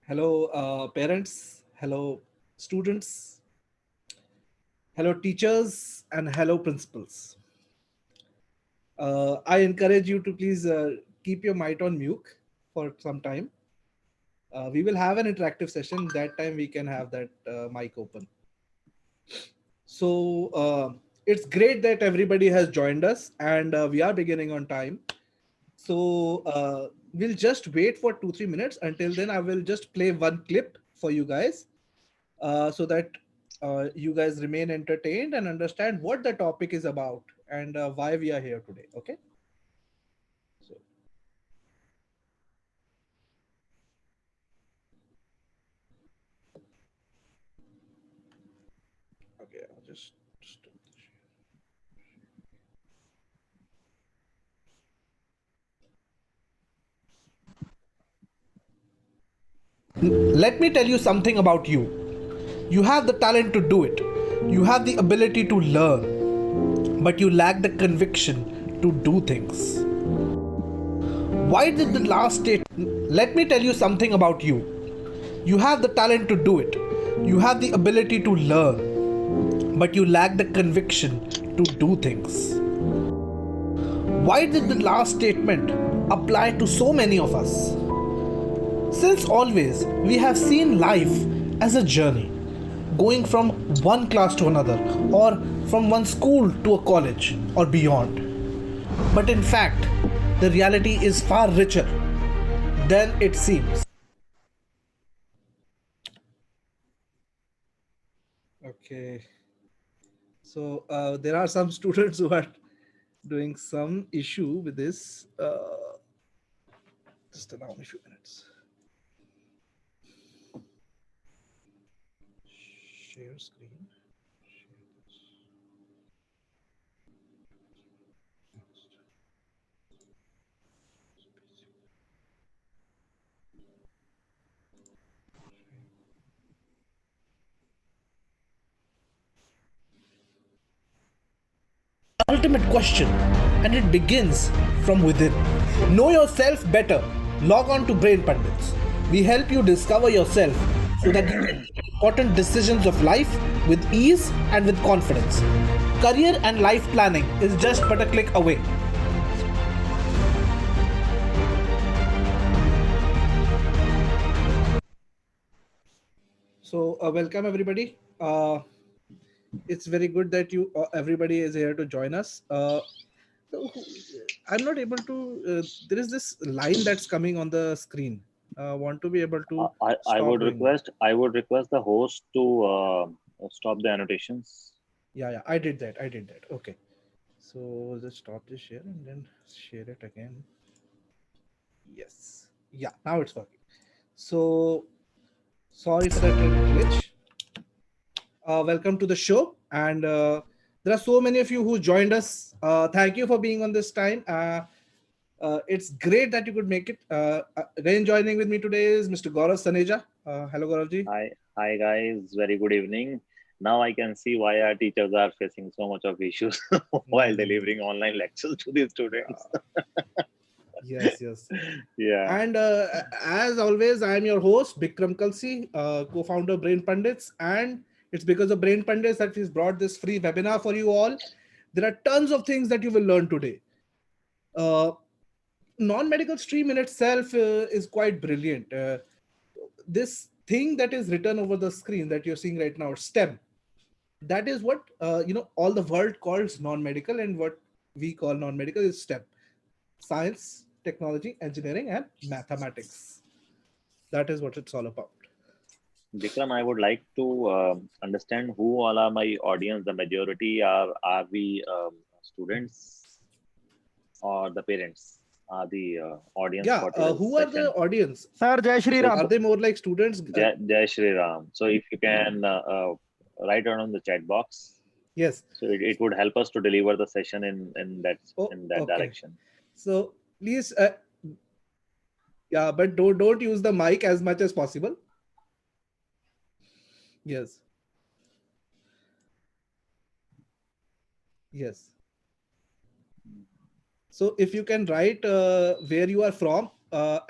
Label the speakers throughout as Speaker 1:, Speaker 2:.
Speaker 1: Hello, parents. Hello, students. Hello, teachers, and hello, principals. I encourage you to please keep your mic on mute for some time. We will have an interactive session. That time we can have that mic open. So it's great that everybody has joined us, and we are beginning on time. So we'll just wait for 2-3 minutes. Until then, I will just play one clip for you guys so that you guys remain entertained and understand what the topic is about and why we are here today. Okay. So, okay, I'll just stop the share. Let me tell you something about you. You have the talent to do it. You have the ability to learn, but you lack the conviction to do things. Why did the last state? Let me tell you something about you. You have the talent to do it. You have the ability to learn, but you lack the conviction to do things. Why did the last statement apply to so many of us? Since always we have seen life as a journey, going from one class to another, or from one school to a college, or beyond. But in fact, the reality is far richer than it seems. Okay. So there are some students who are doing some issue with this. Just allow me a few minutes. Share screen. Ultimate question, and it begins from within. Know yourself better. Log on to Brain Pundits. We help you discover yourself so that you can make important decisions of life with ease and with confidence. Career and life planning is just but a click away. So welcome everybody. It's very good that you everybody is here to join us. So I'm not able to. There is this line that's coming on the screen. Want to be able to
Speaker 2: I
Speaker 1: stop
Speaker 2: would
Speaker 1: doing that.
Speaker 2: request the host to stop the annotations.
Speaker 1: Yeah, I did that. I did that. Okay. So just stop this share and then share it again. Yes. Yeah. Now it's working. So sorry for that glitch. Welcome to the show. And there are so many of you who joined us. Thank you for being on this time. It's great that you could make it. Again, joining with me today is Mr. Gaurav Saneja. Hello, Gauravji.
Speaker 2: Hi guys, very good evening. Now I can see why our teachers are facing so much of issues while
Speaker 1: Mm,
Speaker 2: delivering online lectures to the students.
Speaker 1: yeah. Yes, yes.
Speaker 2: Yeah,
Speaker 1: And as always, I am your host, Bikram Kalsi, co-founder of Brain Pundits. And it's because of Brain Pundits that we've brought this free webinar for you all. There are tons of things that you will learn today. Uh, Non-medical stream in itself is quite brilliant. This thing that is written over the screen that you're seeing right now, STEM, that is what all the world calls non-medical, and what we call non-medical is STEM: science, technology, engineering, and mathematics. That is what it's all about.
Speaker 2: Vikram, I would like to understand who all are my audience. The majority are we students or the parents are the audience
Speaker 1: Yeah,
Speaker 2: for today's
Speaker 1: who are the
Speaker 2: session.
Speaker 1: audience?
Speaker 3: Sir, Jai Shri
Speaker 2: So if
Speaker 3: Ram.
Speaker 1: Are they more like students?
Speaker 2: Jai Shri Ram. So if you can write it on the chat box,
Speaker 1: Yes.
Speaker 2: so it would help us to deliver the session
Speaker 1: Oh,
Speaker 2: in that
Speaker 1: okay.
Speaker 2: direction.
Speaker 1: So please, yeah, but don't use the mic as much as possible. Yes, yes. So if you can write where you are from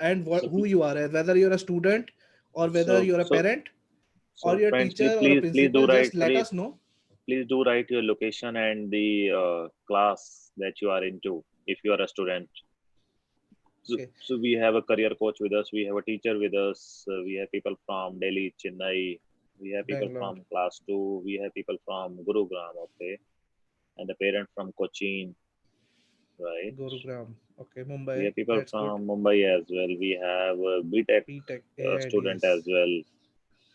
Speaker 1: and
Speaker 2: So,
Speaker 1: who you are, whether you're a student or whether
Speaker 2: so,
Speaker 1: you're a
Speaker 2: so,
Speaker 1: parent or
Speaker 2: so,
Speaker 1: you're a
Speaker 2: friends,
Speaker 1: teacher or a
Speaker 2: please
Speaker 1: principal,
Speaker 2: do
Speaker 1: just
Speaker 2: write,
Speaker 1: let us know.
Speaker 2: please do write your location and the class that you are into if you are a student.
Speaker 1: Okay,
Speaker 2: So we have a career coach with us. We have a teacher with us. We have people from Delhi, Chennai. We have people
Speaker 1: Bangalore,
Speaker 2: from class two. We have people from Gurugram, okay, and the parent from Cochin, right?
Speaker 1: Gurugram, okay,
Speaker 2: We
Speaker 1: Mumbai,
Speaker 2: have people
Speaker 1: that's good.
Speaker 2: from Mumbai as well. We have a BTech
Speaker 1: BTech,
Speaker 2: student as
Speaker 1: AIDs,
Speaker 2: well.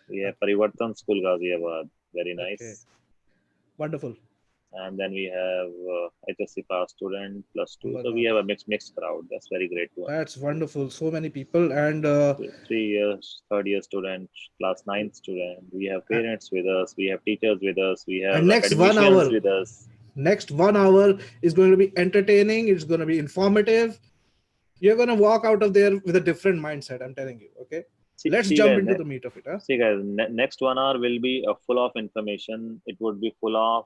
Speaker 2: We have
Speaker 1: okay,
Speaker 2: Parivartan School Ghaziabad. Very
Speaker 1: okay,
Speaker 2: nice.
Speaker 1: wonderful.
Speaker 2: And then we have HSC pass student plus two. So we
Speaker 1: Ambernath,
Speaker 2: have a mixed crowd. That's very great one.
Speaker 1: that's wonderful. So many people, and
Speaker 2: 3 years, third year student, class ninth student. We have parents with us. We have teachers with us. We have
Speaker 1: next one
Speaker 2: academicians
Speaker 1: hour,
Speaker 2: with us.
Speaker 1: next 1 hour is going to be entertaining. It's going to be informative. You're going to walk out of there with a different mindset. I'm telling you. Okay,
Speaker 2: See,
Speaker 1: let's
Speaker 2: see
Speaker 1: jump
Speaker 2: guys.
Speaker 1: into the meat of it. Huh?
Speaker 2: See, guys. Next 1 hour will be full of information. It would be full of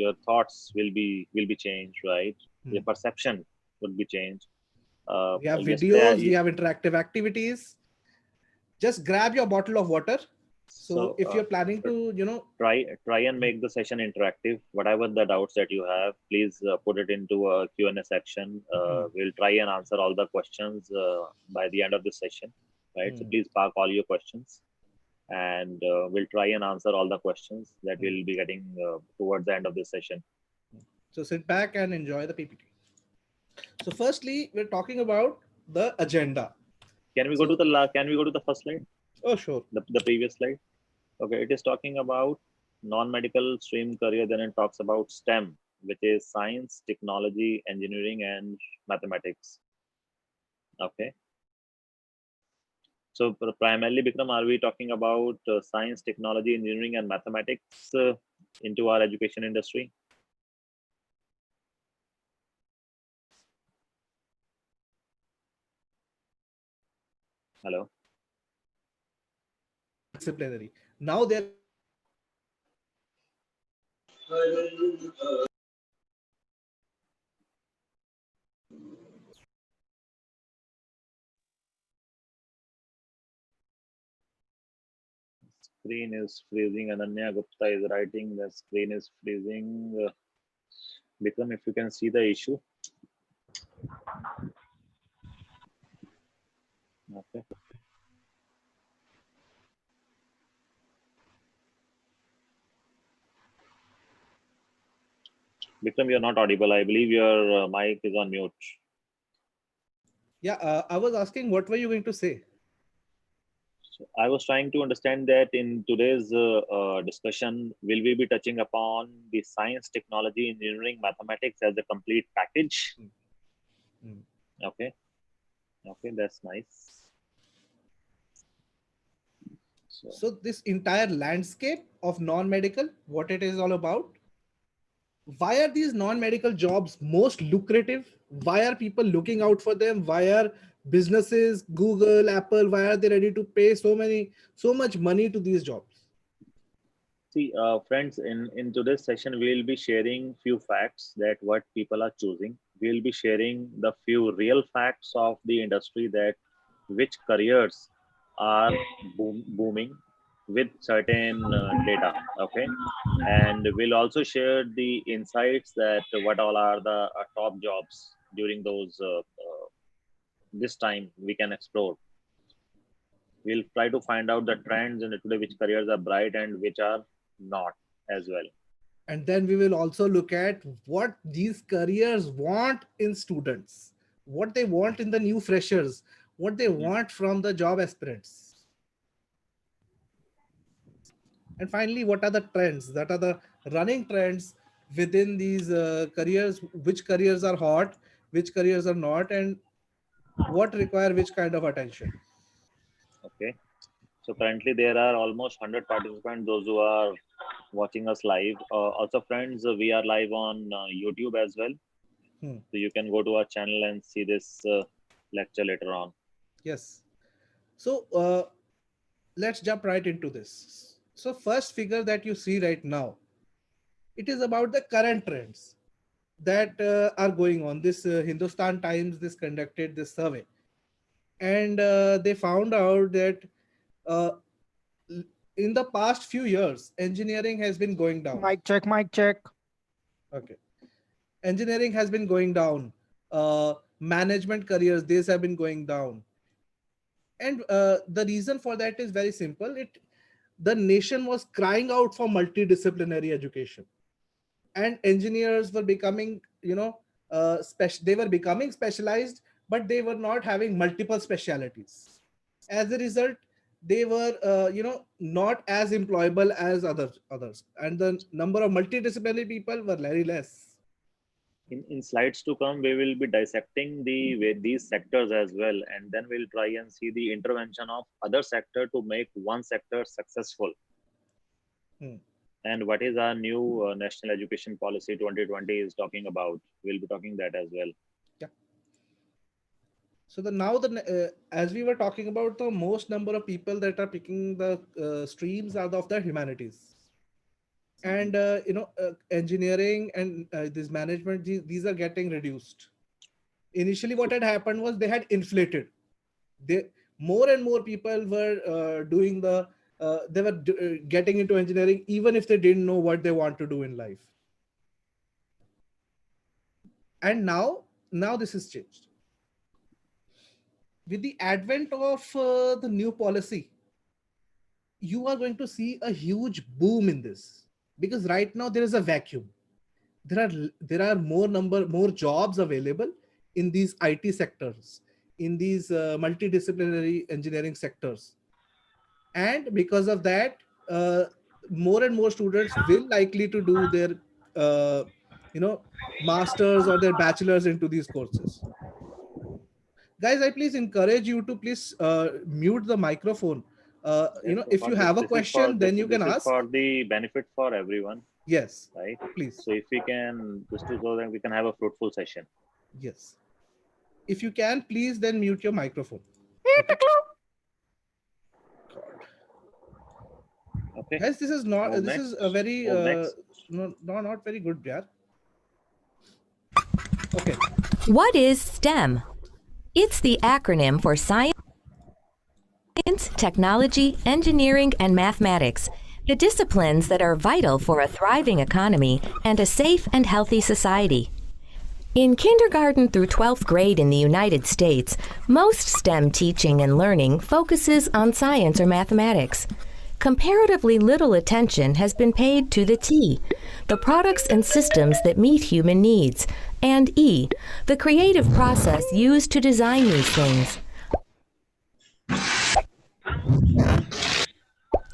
Speaker 2: your thoughts will be changed, right? Your
Speaker 1: Hmm.
Speaker 2: perception would be changed.
Speaker 1: We have videos, we
Speaker 2: Yesterday,
Speaker 1: have interactive activities. Just grab your bottle of water. So
Speaker 2: so
Speaker 1: if you're planning to,
Speaker 2: try and
Speaker 1: hmm,
Speaker 2: make the session interactive. Whatever the doubts that you have, please put it into a Q&A section.
Speaker 1: hmm,
Speaker 2: We'll try and answer all the questions by the end of the session, right? So
Speaker 1: hmm,
Speaker 2: please park all your questions, and we'll try and answer all the questions that
Speaker 1: hmm.
Speaker 2: we'll be getting towards the end of this session.
Speaker 1: So sit back and enjoy the PPT. So firstly, we're talking about the agenda.
Speaker 2: Can we go to
Speaker 1: So,
Speaker 2: the Can we go to the first slide,
Speaker 1: oh, sure.
Speaker 2: the previous slide? Okay, it is talking about non-medical stream career. Then it talks about STEM, which is science, technology, engineering, and mathematics. Okay. So primarily, Bikram, are we talking about science, technology, engineering, and mathematics into our education industry? Hello.
Speaker 1: Disciplinary. Now they're
Speaker 2: Screen is freezing. Ananya Gupta is writing the screen is freezing. Bikram, if you can see the issue. Okay. Bikram, you're not audible. I believe your mic is on mute.
Speaker 1: yeah. I was asking, what were you going to say?
Speaker 2: So I was trying to understand that in today's discussion, will we be touching upon the science, technology, engineering, mathematics as a complete package?
Speaker 1: Hmm, hmm.
Speaker 2: Okay, okay, that's nice. So,
Speaker 1: So this entire landscape of non-medical, what it is all about. Why are these non-medical jobs most lucrative? Why are people looking out for them? Why are businesses, Google, Apple, why are they ready to pay so much money to these jobs?
Speaker 2: see, friends, in today's session, we'll be sharing few facts that what people are choosing. We'll be sharing the few real facts of the industry that which careers are booming with certain data. Okay, and we'll also share the insights that what all are the top jobs during those this time we can explore. We'll try to find out the trends in today, which careers are bright and which are not as well.
Speaker 1: And then we will also look at what these careers want in students, what they want in the new freshers, what they
Speaker 2: Yeah.
Speaker 1: want from the job aspirants. And finally, what are the trends that are the running trends within these careers, which careers are hot, which careers are not, and what require which kind of attention.
Speaker 2: Okay. So currently there are almost 100 participants, those who are watching us live. Also, friends, we are live on YouTube as well.
Speaker 1: Hmm.
Speaker 2: So you can go to our channel and see this lecture later on.
Speaker 1: Yes. So let's jump right into this. So first figure that you see right now, it is about the current trends. that are going on. This Hindustan Times, this conducted this survey, and they found out that uh, in the past few years, engineering has been going down.
Speaker 3: Mic check, mic check.
Speaker 1: Okay, engineering has been going down. Management careers, these have been going down, and the reason for that is very simple. The nation was crying out for multidisciplinary education, and engineers were becoming, they were becoming specialized, but they were not having multiple specialities. As a result, they were not as employable as others, and the number of multidisciplinary people were very less.
Speaker 2: In slides to come, we will be dissecting these sectors as well, and then we'll try and see the intervention of other sector to make one sector successful. And what is our new National Education Policy 2020 is talking about. We'll be talking that as well.
Speaker 1: Yeah. So as we were talking about, the most number of people that are picking the streams are of the humanities. And engineering and this management, these are getting reduced. Initially, what had happened was they had inflated. More and more people were getting into engineering, even if they didn't know what they want to do in life. And now this has changed. With the advent of the new policy, you are going to see a huge boom in this. Because right now there is a vacuum. There are more jobs available in these IT sectors, in these multidisciplinary engineering sectors, and because of that, more and more students will likely to do their masters or their bachelors into these courses. Guys, I please encourage you to please mute the microphone. If you have a question, then you can ask.
Speaker 2: For the benefit for everyone.
Speaker 1: Yes.
Speaker 2: Right.
Speaker 1: Please.
Speaker 2: So if we can, just to so that we can have a fruitful session.
Speaker 1: Yes. If you can, please then mute your microphone. Okay. Guys, this is not. This is a very not very good, yeah. Okay.
Speaker 4: What is STEM? It's the acronym for Science, Technology, Engineering, and Mathematics, the disciplines that are vital for a thriving economy and a safe and healthy society. In kindergarten through 12th grade in the United States, most STEM teaching and learning focuses on science or mathematics. Comparatively little attention has been paid to the T, the products and systems that meet human needs, and E, the creative process used to design these things.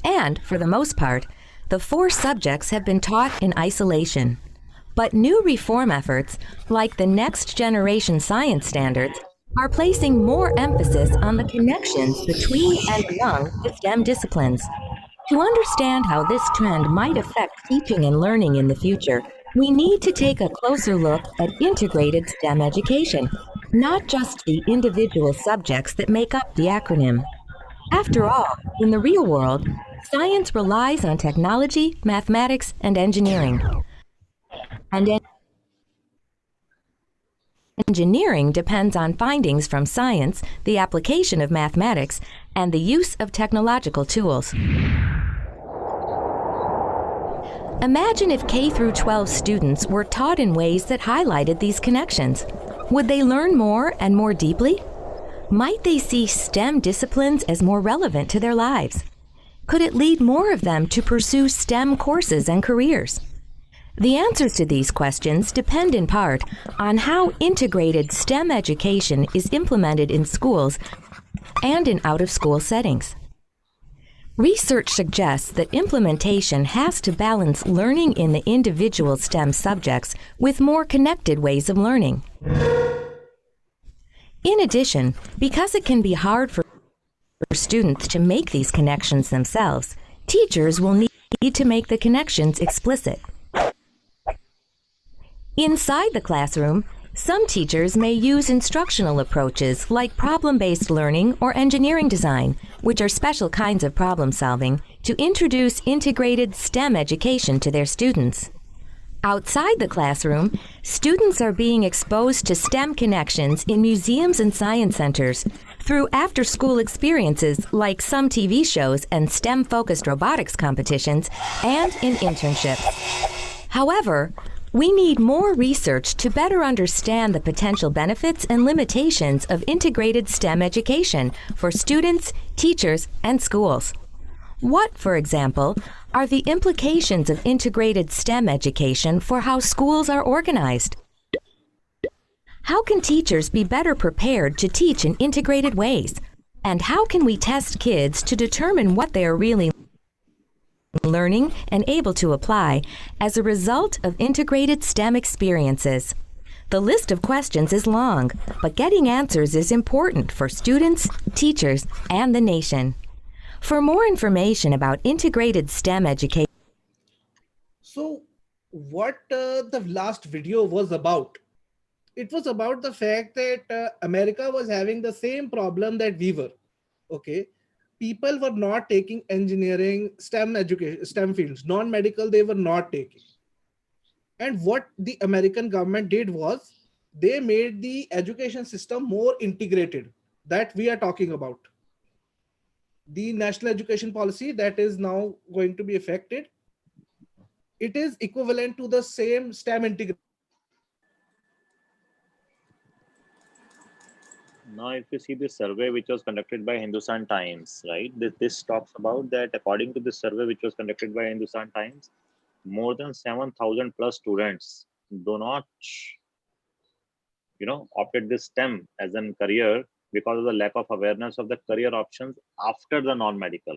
Speaker 4: And, for the most part, the 4 subjects have been taught in isolation. But new reform efforts, like the Next Generation Science Standards, are placing more emphasis on the connections between and among the STEM disciplines. To understand how this trend might affect teaching and learning in the future, we need to take a closer look at integrated STEM education, not just the individual subjects that make up the acronym. After all, in the real world, science relies on technology, mathematics, and engineering. And engineering depends on findings from science, the application of mathematics, and the use of technological tools. Imagine if K through 12 students were taught in ways that highlighted these connections. Would they learn more and more deeply? Might they see STEM disciplines as more relevant to their lives? Could it lead more of them to pursue STEM courses and careers? The answers to these questions depend in part on how integrated STEM education is implemented in schools and in out-of-school settings. Research suggests that implementation has to balance learning in the individual STEM subjects with more connected ways of learning. In addition, because it can be hard for students to make these connections themselves, teachers will need to make the connections explicit. Inside the classroom, some teachers may use instructional approaches like problem-based learning or engineering design, which are special kinds of problem solving, to introduce integrated STEM education to their students. Outside the classroom, students are being exposed to STEM connections in museums and science centers through after-school experiences like some TV shows and STEM-focused robotics competitions and in internships. However, we need more research to better understand the potential benefits and limitations of integrated STEM education for students, teachers, and schools. What, for example, are the implications of integrated STEM education for how schools are organized? How can teachers be better prepared to teach in integrated ways? And how can we test kids to determine what they are really learning and able to apply as a result of integrated STEM experiences? The list of questions is long, but getting answers is important for students, teachers, and the nation. For more information about integrated STEM education,
Speaker 1: So, what the last video was about? It was about the fact that America was having the same problem that we were. Okay, people were not taking engineering, STEM education, STEM fields, non-medical. They were not taking. And what the American government did was they made the education system more integrated. That we are talking about. The national education policy that is now going to be affected, it is equivalent to the same STEM integration.
Speaker 2: Now, if you see this survey which was conducted by Hindustan Times, right? This talks about that according to this survey which was conducted by Hindustan Times, more than 7,000 plus students do not, opted this STEM as a career because of the lack of awareness of the career options after the non-medical.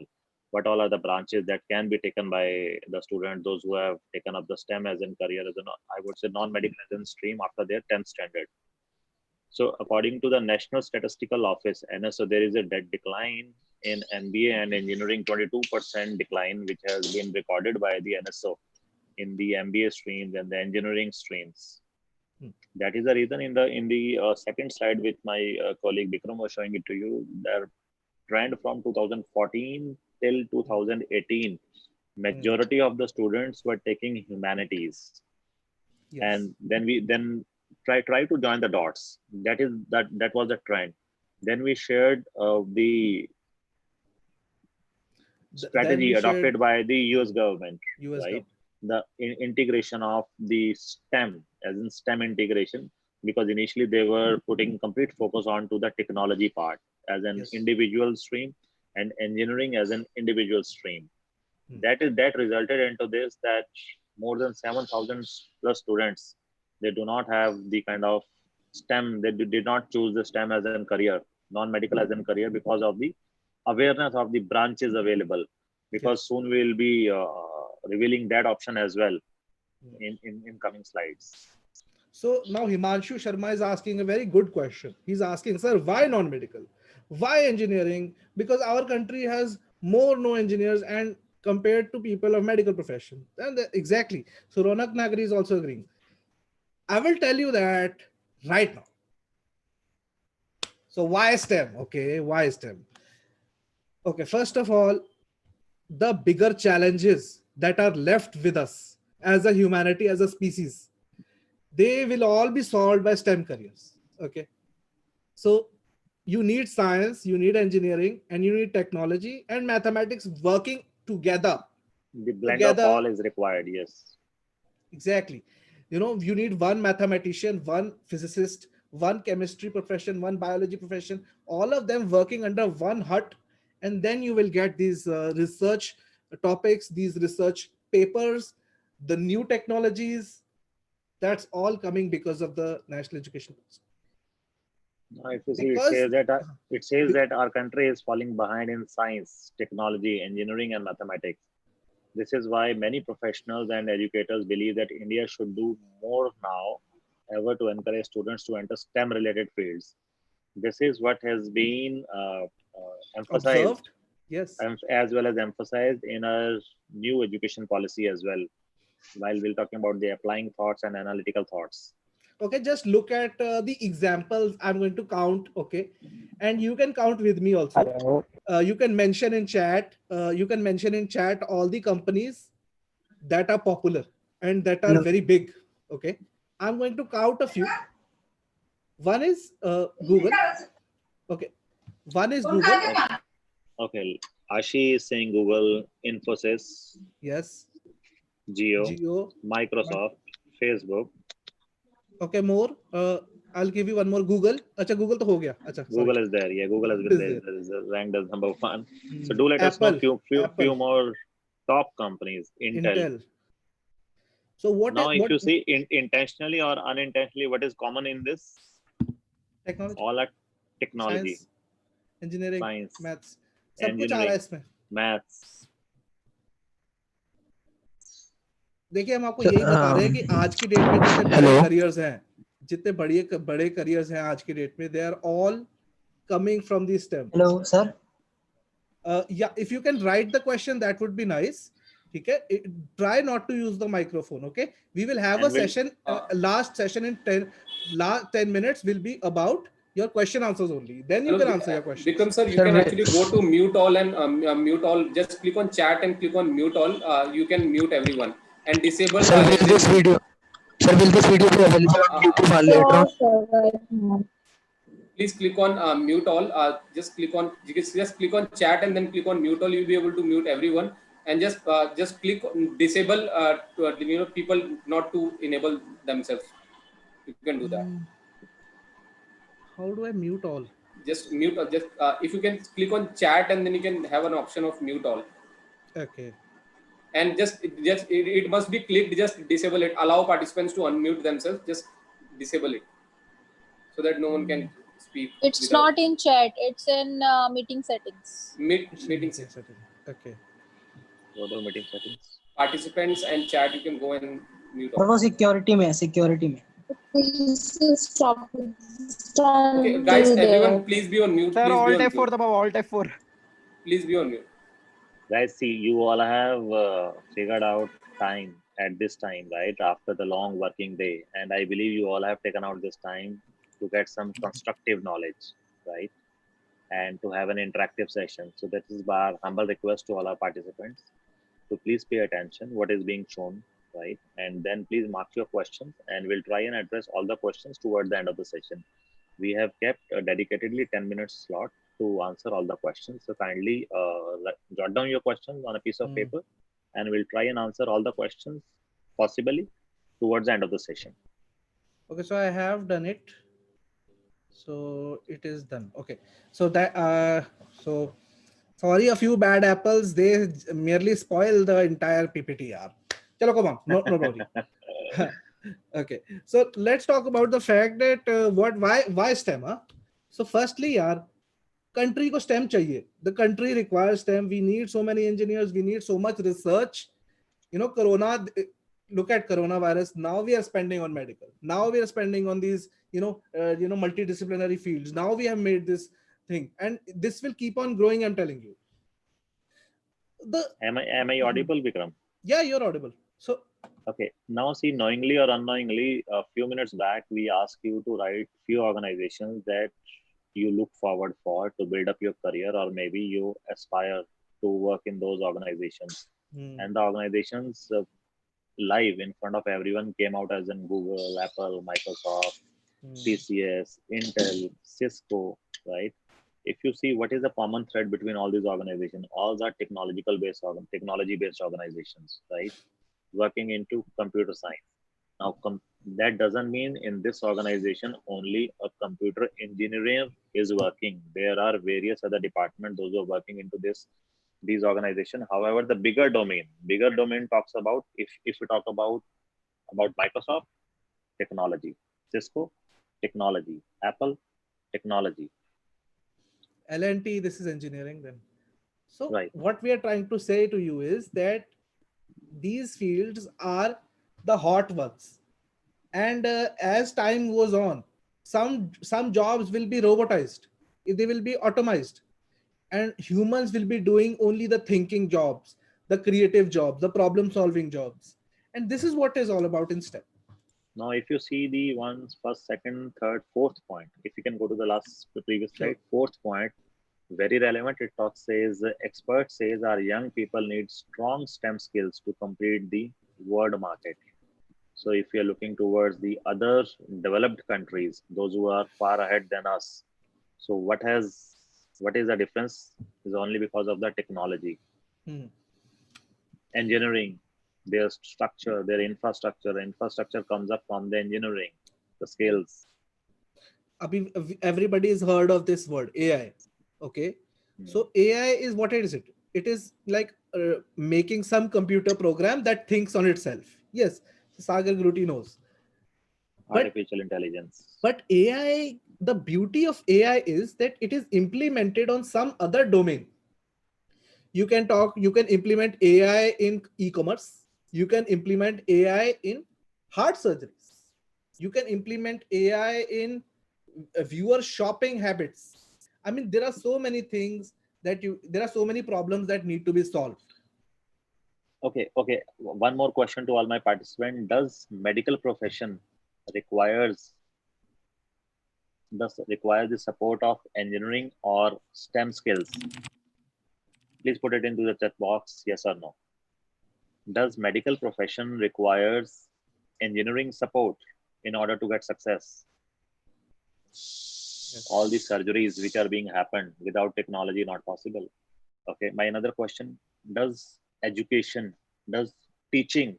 Speaker 2: What all are the branches that can be taken by the student, those who have taken up the STEM as a career, as I would say non-medical as a stream after their 10th standard. So according to the National Statistical Office, NSO, there is a dead decline in MBA and engineering, 22% decline, which has been recorded by the NSO in the MBA streams and the engineering streams. That is the reason in the second slide, which my colleague Bikram was showing it to you, the trend from 2014 till 2018, majority of the students were taking humanities.
Speaker 1: Yes.
Speaker 2: And then we try to join the dots. That was the trend. Then we shared the strategy adopted by the US government,
Speaker 1: US
Speaker 2: right?
Speaker 1: government.
Speaker 2: The integration of the STEM, as in STEM integration, because initially they were putting complete focus on to the technology part as an individual stream and engineering as an individual stream. That resulted into this, that more than 7,000 plus students, they do not have the kind of STEM, they did not choose the STEM as a career, non-medical as a career, because of the awareness of the branches available, because soon we will be revealing that option as well in coming slides.
Speaker 1: So now Himanshu Sharma is asking a very good question. He's asking, sir, why non-medical? Why engineering? Because our country has more no engineers and compared to people of medical profession. And exactly. So Ronak Nagri is also agreeing. I will tell you that right now. So why STEM? Okay, why STEM? Okay, first of all, the bigger challenges that are left with us as a humanity, as a species, they will all be solved by STEM careers. Okay. So you need science, you need engineering, and you need technology and mathematics working together.
Speaker 2: The blend of all is required, yes.
Speaker 1: Exactly. You need one mathematician, one physicist, one chemistry profession, one biology profession, all of them working under one hut. And then you will get these research topics, these research papers, the new technologies. That's all coming because of the national education policy.
Speaker 2: If you see, it says that our country is falling behind in science, technology, engineering, and mathematics. This is why many professionals and educators believe that India should do more now ever to encourage students to enter STEM-related fields. This is what has been emphasized,
Speaker 1: observed, yes,
Speaker 2: as well as emphasized in our new education policy as well, while we're talking about the applying thoughts and analytical thoughts.
Speaker 1: Okay, just look at the examples I'm going to count. Okay, and you can count with me also. You can mention in chat. All the companies that are popular and that are very big. Okay, I'm going to count a few. One is Google. Okay, one is Google.
Speaker 2: Okay. Ashi is saying Google, Infosys,
Speaker 1: Yes,
Speaker 2: Geo,
Speaker 1: Geo.
Speaker 2: Microsoft, Facebook.
Speaker 1: Okay, more. I'll give you one more. Google. Acha, Google to ho gaya. Acha, sorry.
Speaker 2: Google is there. Yeah, Google has
Speaker 1: Google
Speaker 2: been
Speaker 1: is
Speaker 2: there. Is ranked as number one. So
Speaker 1: there.
Speaker 2: do let us know
Speaker 1: Apple.
Speaker 2: few
Speaker 1: Apple.
Speaker 2: more top companies. Intel.
Speaker 1: Intel. So
Speaker 2: Now, if
Speaker 1: what
Speaker 2: you see intentionally or unintentionally, what is common in this?
Speaker 1: technology,
Speaker 2: All are technology,
Speaker 1: science, engineering,
Speaker 2: science,
Speaker 1: maths, सब कुछ आ रहा है
Speaker 2: engineering,
Speaker 1: इसमें.
Speaker 2: maths.
Speaker 1: देखिए हम आपको यही बता रहे हैं कि आज की डेट में जितने बड़े करियर्स हैं, जितने बड़े करियर्स हैं आज की डेट में, they are all coming from the STEM.
Speaker 3: Hello, sir.
Speaker 1: Yeah, if you can write the question, that would be nice. Okay, try not to use the microphone. Okay, we will have
Speaker 2: And
Speaker 1: a session. Last session in 10 minutes will be about your question answers only. Then you can answer your question.
Speaker 5: Vikram sir, you can actually go to mute all and mute all. Just click on chat and click on mute all. You can mute everyone and disable.
Speaker 3: Sir, will this video? Sir, will this video be available on YouTube later on?
Speaker 5: Please click on mute all. Just click on chat and then click on mute all. You'll be able to mute everyone and just click on disable to, people not to enable themselves. You can do that.
Speaker 1: How do I mute all?
Speaker 5: Just mute. If you can click on chat and then you can have an option of mute all.
Speaker 1: Okay.
Speaker 5: And it must be clicked. Just disable it. Allow participants to unmute themselves. Just disable it so that no one can speak.
Speaker 6: It's not in chat. It's in meeting settings.
Speaker 5: Meeting settings.
Speaker 1: Okay.
Speaker 2: Go to meeting settings.
Speaker 5: Participants and chat. You can go and mute.
Speaker 3: Or security mein.
Speaker 6: Please stop.
Speaker 5: Okay, guys, everyone, please be on mute.
Speaker 3: Sir,
Speaker 5: please
Speaker 3: Alt F4 dabao, Alt F4.
Speaker 5: Please be on mute.
Speaker 2: Guys, see, you all have figured out time at this time, right? After the long working day. And I believe you all have taken out this time to get some constructive knowledge, right? And to have an interactive session. So that is our humble request to all our participants to please pay attention what is being shown, right? And then please mark your questions and we'll try and address all the questions towards the end of the session. We have kept a dedicatedly 10 minutes slot to answer all the questions. So kindly jot down your questions on a piece of paper and we'll try and answer all the questions possibly towards the end of the session.
Speaker 1: Okay, so I have done it. So it is done. Okay, so that so sorry, a few bad apples, they merely spoil the entire PPT. Chalo, come on, no problem. Okay, so let's talk about the fact that why STEM? So firstly, country ko STEM chahiye. The country requires STEM. We need so many engineers. We need so much research. You know, look at coronavirus. Now we are spending on medical. Now we are spending on these, multidisciplinary fields. Now we have made this thing, and this will keep on growing. I'm telling you.
Speaker 2: Am I audible, Vikram?
Speaker 1: Yeah, you're audible. So.
Speaker 2: Okay, now see, knowingly or unknowingly, a few minutes back, we asked you to write few organizations that you look forward for to build up your career, or maybe you aspire to work in those organizations. And the organizations live in front of everyone came out as in Google, Apple, Microsoft, TCS, Intel, Cisco, right? If you see what is the common thread between all these organizations, all are technology-based organizations, right? Working into computer science. Now, that doesn't mean in this organization only a computer engineer is working. There are various other departments, those who are working into these organizations. However, the bigger domain talks about, if we talk about Microsoft, technology, Cisco, technology, Apple, technology.
Speaker 1: L&T, this is engineering then. So
Speaker 2: right.
Speaker 1: What we are trying to say to you is that these fields are the hot ones, and as time goes on, some jobs will be robotized, they will be automized, and humans will be doing only the thinking jobs, the creative jobs, the problem solving jobs. And this is what is all about in STEM.
Speaker 2: Now, if you see the first, second, third, fourth point, if you can go to the previous slide, fourth point, very relevant. It says, expert says our young people need strong STEM skills to compete the world market. So if we are looking towards the other developed countries, those who are far ahead than us, so what is the difference? Is only because of the technology, engineering, their structure, their infrastructure. The infrastructure comes up from the engineering, the skills.
Speaker 1: Everybody has heard of this word AI. Okay, so AI is what is it? It is like making some computer program that thinks on itself. Yes, Sagar Gruti knows.
Speaker 2: Artificial intelligence.
Speaker 1: But AI, the beauty of AI is that it is implemented on some other domain. You can implement AI in e-commerce. You can implement AI in heart surgeries. You can implement AI in viewer shopping habits. I mean, there are so many things there are so many problems that need to be solved.
Speaker 2: Okay. One more question to all my participants. Does medical profession requires the support of engineering or STEM skills? Please put it into the chat box, yes or no. Does medical profession requires engineering support in order to get success? Yes. All these surgeries which are being happened without technology not possible. Okay, my another question, does teaching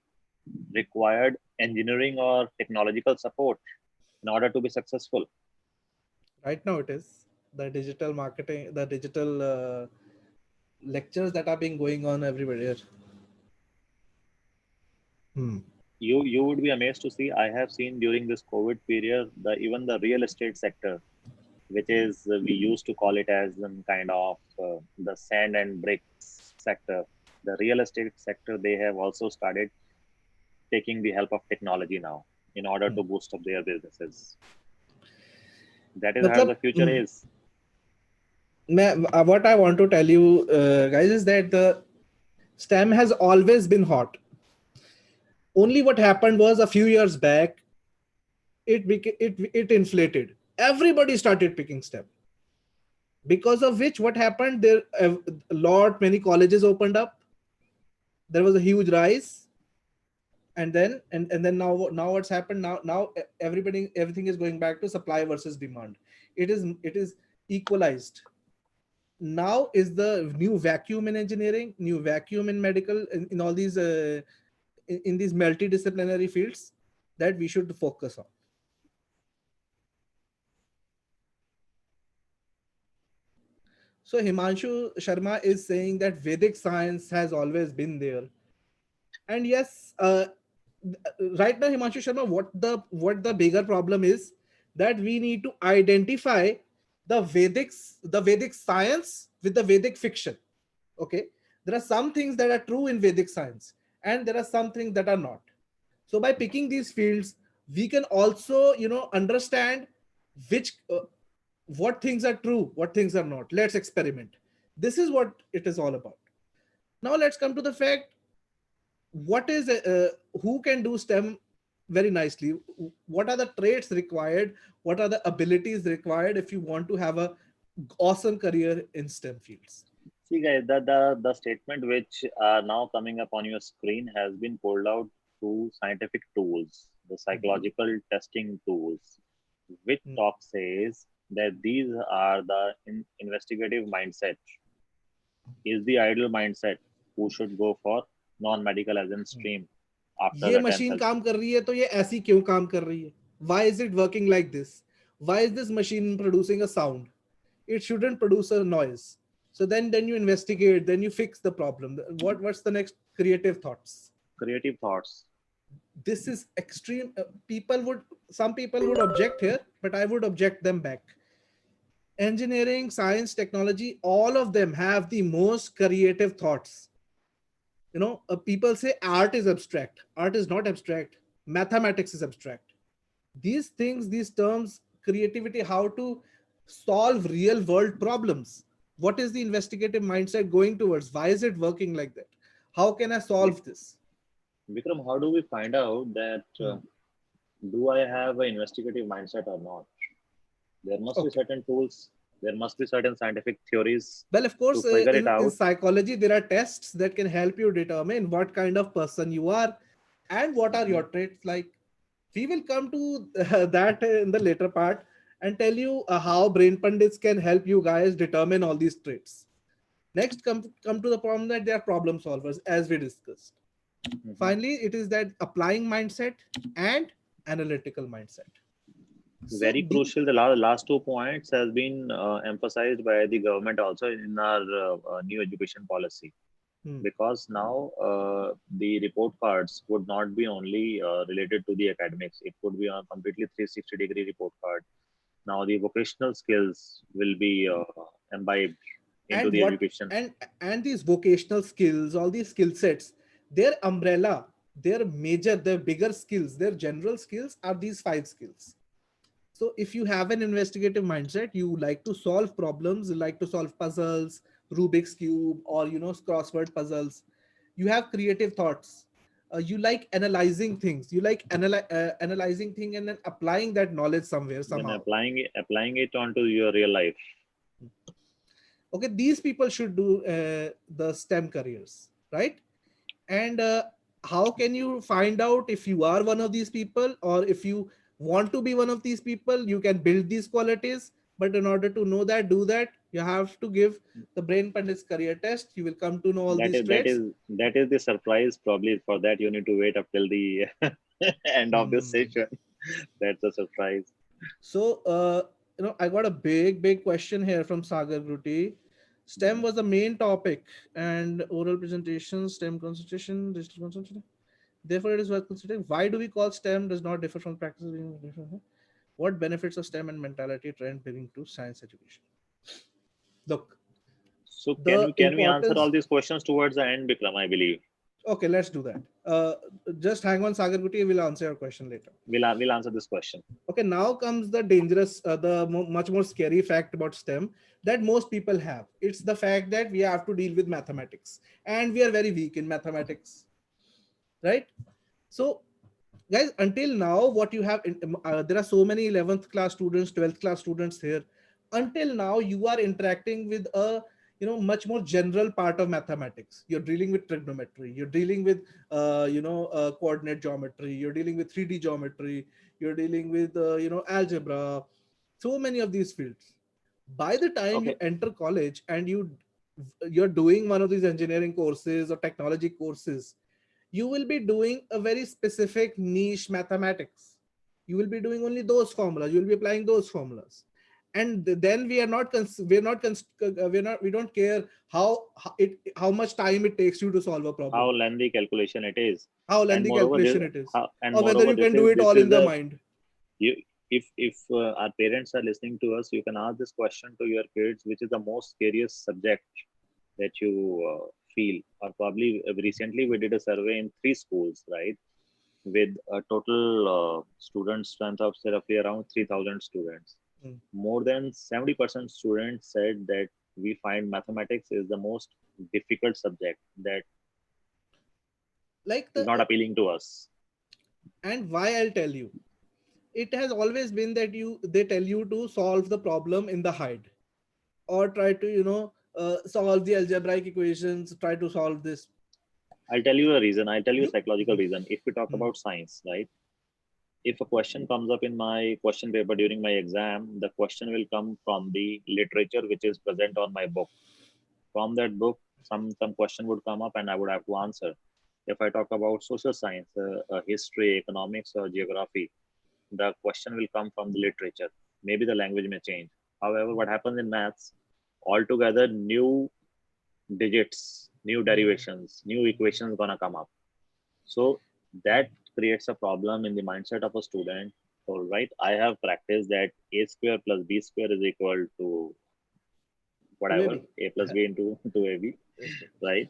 Speaker 2: required engineering or technological support in order to be successful?
Speaker 1: Right now it is the digital marketing, the digital lectures that are being going on everywhere.
Speaker 2: You would be amazed to see, I have seen during this COVID period, even the real estate sector, which is, we used to call it as some kind of the sand and bricks sector. The real estate sector, they have also started taking the help of technology now in order to boost up their businesses. That is how the future is.
Speaker 1: What I want to tell you guys is that the STEM has always been hot. Only what happened was a few years back, it inflated. Everybody started picking STEM. Because of which, what happened? There many colleges opened up. There was a huge rise, and then now what's happened? Now everything is going back to supply versus demand. It is equalized. Now is the new vacuum in engineering, new vacuum in medical, in all these in these multidisciplinary fields that we should focus on. So Himanshu Sharma is saying that Vedic science has always been there. And yes, right now, Himanshu Sharma, what the bigger problem is that we need to identify the Vedic science with the Vedic fiction. Okay, there are some things that are true in Vedic science, and there are some things that are not. So by picking these fields, we can also, understand what things are true, what things are not. Let's experiment. This is what it is all about. Now let's come to the fact, what is who can do STEM very nicely? What are the traits required? What are the abilities required if you want to have a awesome career in STEM fields?
Speaker 2: See guys, the statement which are now coming up on your screen has been pulled out through scientific tools, the psychological testing tools, which talk says that these are the investigative mindset. Is the ideal mindset who should go for non-medical as in stream after
Speaker 1: ये machine काम कर रही है तो ये ऐसी क्यों काम कर रही है? Why is it working like this? Why is this machine producing a sound? It shouldn't produce a noise. So then you investigate, then you fix the problem. What's the next creative thoughts?
Speaker 2: Creative thoughts.
Speaker 1: This is extreme. Some people would object here, but I would object them back. Engineering, science, technology, all of them have the most creative thoughts. People say art is abstract. Art is not abstract. Mathematics is abstract. These things, these terms, creativity, how to solve real world problems. What is the investigative mindset going towards? Why is it working like that? How can I solve this?
Speaker 2: Vikram, how do we find out that do I have an investigative mindset or not? There must be certain tools. There must be certain scientific theories.
Speaker 1: Well, of course, in psychology, there are tests that can help you determine what kind of person you are. And what are your traits? Like, we will come to that in the later part and tell you how brain pundits can help you guys determine all these traits. Next, come to the problem that they are problem solvers, as we discussed.
Speaker 2: Mhm.
Speaker 1: Finally, it is that applying mindset and analytical mindset. So
Speaker 2: Very crucial. The last 2 points has been emphasized by the government also in our new education policy,
Speaker 1: hmm,
Speaker 2: because now the report cards would not be only related to the academics. It would be a completely 360-degree report card. Now the vocational skills will be imbibed into
Speaker 1: and
Speaker 2: the
Speaker 1: what
Speaker 2: education.
Speaker 1: and these vocational skills, all these skill sets, their umbrella, their major, their bigger skills, their general skills are these 5 skills. So if you have an investigative mindset, you like to solve problems, you like to solve puzzles, Rubik's cube, or crossword puzzles. You have creative thoughts. You like analyzing things. You like analyzing thing and then applying that knowledge somewhere
Speaker 2: Then
Speaker 1: somehow.
Speaker 2: applying it onto your real life.
Speaker 1: Okay, these people should do the STEM careers, right? And how can you find out if you are one of these people, or if you want to be one of these people? You can build these qualities, but in order to know that, do that, you have to give the Brain Pundits career test. You will come to know all
Speaker 2: That
Speaker 1: these
Speaker 2: is that
Speaker 1: traits.
Speaker 2: is that is the surprise. Probably for that you need to wait up till the end of this
Speaker 1: Hmm.
Speaker 2: session. That's a surprise.
Speaker 1: So, I got a big question here from Sagar Gruti. STEM was the main topic, and oral presentation, STEM concentration, digital concentration. Therefore, it is worth considering. Why do we call STEM does not differ from practice? What benefits of STEM and mentality trend bring to science education? Look,
Speaker 2: So
Speaker 1: the
Speaker 2: can we answer all
Speaker 1: importance.
Speaker 2: these questions towards the end, Bikram? I believe
Speaker 1: Okay, let's do that. Just hang on, Sagar Guti. We'll answer your question later.
Speaker 2: we'll answer this question.
Speaker 1: Okay, now comes the dangerous, much more scary fact about STEM that most people have. It's the fact that we have to deal with mathematics, and we are very weak in mathematics, right? So, guys, until now, what you have, there are so many 11th class students, 12th class students here. Until now, you are interacting with a much more general part of mathematics. You're dealing with trigonometry, you're dealing with coordinate geometry, you're dealing with 3D geometry, you're dealing with algebra, so many of these fields. By the time you
Speaker 2: Okay.
Speaker 1: enter college and you're doing one of these engineering courses or technology courses, you will be doing a very specific niche mathematics. You will be doing only those formulas, you will be applying those formulas. And then we don't care how much time it takes you to solve a
Speaker 2: How
Speaker 1: problem,
Speaker 2: lengthy calculation it is,
Speaker 1: how
Speaker 2: and
Speaker 1: lengthy
Speaker 2: moreover this
Speaker 1: calculation it is,
Speaker 2: and
Speaker 1: or whether
Speaker 2: moreover
Speaker 1: you can do it
Speaker 2: this
Speaker 1: all
Speaker 2: is
Speaker 1: in the
Speaker 2: the
Speaker 1: mind.
Speaker 2: you if our parents are listening to us, you can ask this question to your kids: which is the most scariest subject that you feel? Or probably recently we did a survey in 3 schools, right, with a total student strength of say roughly around 3,000 students.
Speaker 1: Mm.
Speaker 2: More than 70% students said that we find mathematics is the most difficult subject that
Speaker 1: Like
Speaker 2: is
Speaker 1: the
Speaker 2: not appealing to us.
Speaker 1: And why, I'll tell you, it has always been that they tell you to solve the problem in the hide, or try to solve the algebraic equations, try to solve this.
Speaker 2: I'll tell you a reason. I'll tell you a
Speaker 1: You
Speaker 2: psychological reason. If we talk
Speaker 1: Hmm.
Speaker 2: about science, right? If a question comes up in my question paper during my exam, the question will come from the literature which is present on my book. From that book, some question would come up and I would have to answer. If I talk about social science, history, economics, or geography, the question will come from the literature. Maybe the language may change. However, what happens in maths, altogether new digits, new
Speaker 1: Hmm.
Speaker 2: derivations, new equations gonna come up. So that creates a problem in the mindset of a student. All right, I have practiced that a square plus b square is equal to
Speaker 1: To
Speaker 2: whatever,
Speaker 1: AB.
Speaker 2: a plus b into to ab,
Speaker 1: Yes, yes.
Speaker 2: right?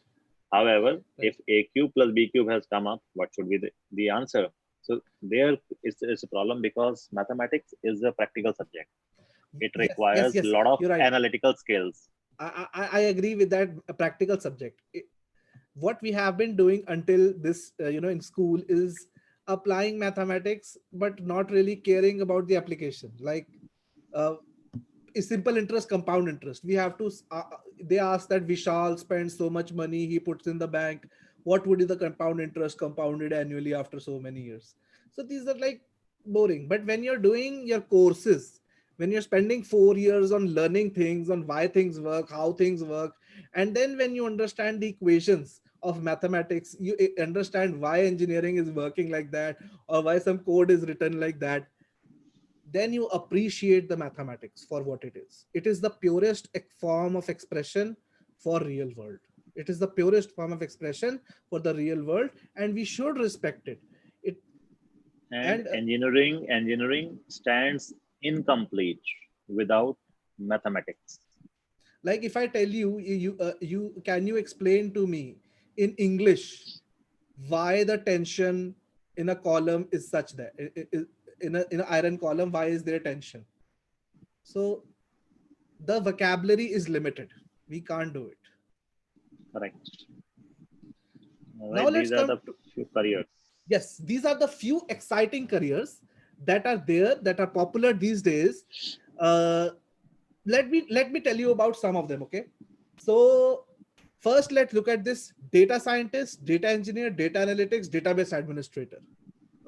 Speaker 2: However,
Speaker 1: Right.
Speaker 2: if a cube plus b cube has come up, what should be the answer? So there is a problem because mathematics is a practical subject. It
Speaker 1: Yes, yes,
Speaker 2: requires a
Speaker 1: yes.
Speaker 2: lot of
Speaker 1: You're right.
Speaker 2: analytical skills.
Speaker 1: I agree with that. A practical subject. What we have been doing until this, in school, is applying mathematics, but not really caring about the application. Like, uh, is simple interest, compound interest. We have to. They ask that Vishal spends so much money he puts in the bank. what would be the compound interest compounded annually after so many years. So these are like boring. But when you're doing your courses, when you're spending 4 years on learning things, on why things work, how things work, and then when you understand the equations of mathematics, you understand why engineering is working like that, or why some code is written like that, then you appreciate the mathematics for what it is. It is the purest form of expression for real world. It is the purest form of expression for the real world, and we should respect it. It
Speaker 2: And
Speaker 1: and
Speaker 2: engineering stands incomplete without mathematics.
Speaker 1: like if I tell you, you can you explain to me in English why the tension in a column is such that in an iron column, why is there tension? So the vocabulary is limited. We can't do it.
Speaker 2: Correct. All
Speaker 1: Now
Speaker 2: right.
Speaker 1: let's
Speaker 2: These are
Speaker 1: come
Speaker 2: the
Speaker 1: to,
Speaker 2: few careers.
Speaker 1: yes, these are the few exciting careers that are there, that are popular these days. uh, let me tell you about some of them. Okay, so first let's look at this: data scientist, data engineer, data analytics, database administrator.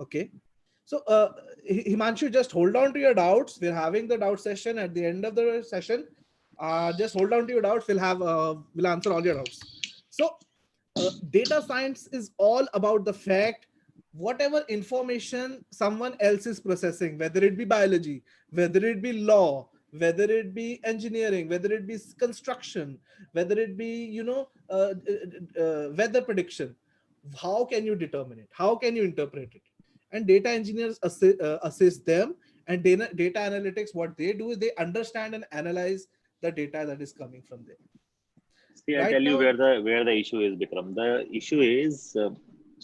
Speaker 1: Okay, so Himanshu, just hold on to your doubts. We're having the doubt session at the end of the session. Just hold on to your doubts. We'll answer all your doubts. So data science is all about the fact whatever information someone else is processing, whether it be biology, whether it be law, whether it be engineering, whether it be construction, whether it be weather prediction, how can you determine it, how can you interpret it? And data engineers assist them. And data analytics, what they do is they understand and analyze the data that is coming from there.
Speaker 2: See, I
Speaker 1: Right
Speaker 2: tell you
Speaker 1: now,
Speaker 2: where the issue is, Bikram. The issue is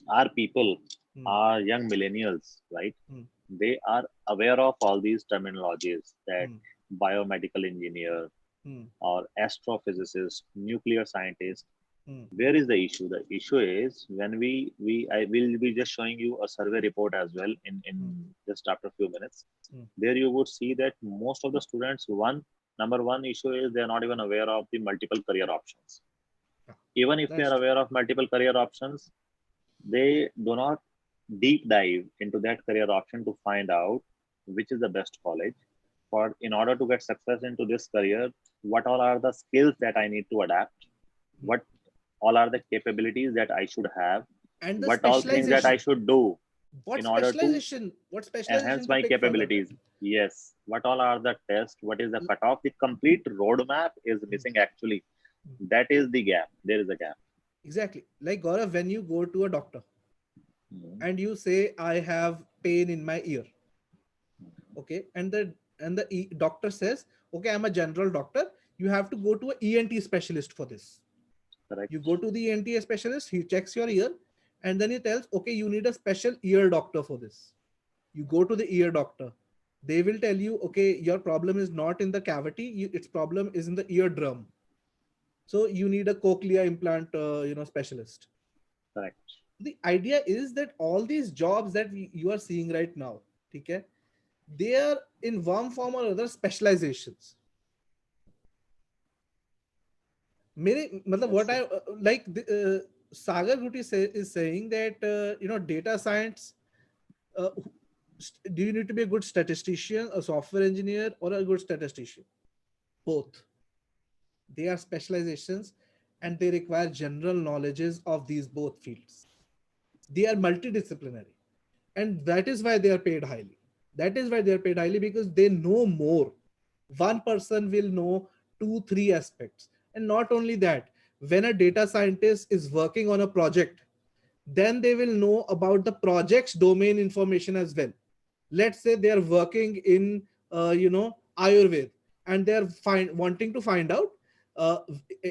Speaker 2: our people,
Speaker 1: hmm,
Speaker 2: our young millennials, right?
Speaker 1: hmm,
Speaker 2: They are aware of all these terminologies that
Speaker 1: hmm,
Speaker 2: biomedical engineer
Speaker 1: hmm,
Speaker 2: or astrophysicist, nuclear scientist.
Speaker 1: hmm,
Speaker 2: Where is the issue? The issue is when I will be just showing you a survey report as well in
Speaker 1: hmm,
Speaker 2: just after a few minutes.
Speaker 1: hmm.
Speaker 2: There you would see that most of the students, number one issue is they are not even aware of the multiple career options.
Speaker 1: Yeah,
Speaker 2: Even if they
Speaker 1: that's
Speaker 2: are
Speaker 1: true.
Speaker 2: aware of multiple career options, they do not deep dive into that career option to find out which is the best college for in order to get success into this career. What all are the skills that I need to adapt?
Speaker 1: Hmm.
Speaker 2: What all are the capabilities that I should have?
Speaker 1: And the
Speaker 2: What all things that I
Speaker 1: specialization,
Speaker 2: should do in order to
Speaker 1: what
Speaker 2: enhance
Speaker 1: specialization to
Speaker 2: my
Speaker 1: pick further?
Speaker 2: capabilities? Yes. What all are the tests? What is the cutoff? The complete roadmap is
Speaker 1: Hmm,
Speaker 2: missing actually.
Speaker 1: hmm.
Speaker 2: That is the gap. There is a gap.
Speaker 1: Exactly. Like Gaurav, when you go to a doctor
Speaker 2: Mhm.
Speaker 1: and you say, I have pain in my ear, okay, and the doctor says, okay, I'm a general doctor. You have to go to a ENT specialist for this. You
Speaker 2: Correct.
Speaker 1: go to the ENT specialist, he checks your ear, and then he tells, okay, you need a special ear doctor for this. You go to the ear doctor. They will tell you, okay, your problem is not in the cavity, its problem is in the eardrum. So you need a cochlea implant, specialist.
Speaker 2: Correct.
Speaker 1: The idea is that all these jobs that you are seeing right now, okay, they are in one form or other specializations.
Speaker 2: Yes,
Speaker 1: What
Speaker 2: sir.
Speaker 1: I like Sagar Guti is saying that data science. Uh, do you need to be a good statistician, a software engineer, or a good statistician? Both. They are specializations, and they require general knowledges of these both fields. They are multidisciplinary, and that is why they are paid highly. That is why they are paid highly, because they know more. One person will know two, three aspects. And not only that, when a data scientist is working on a project, then they will know about the project's domain information as well. Let's say they are working in Ayurveda, and they are wanting to find out uh,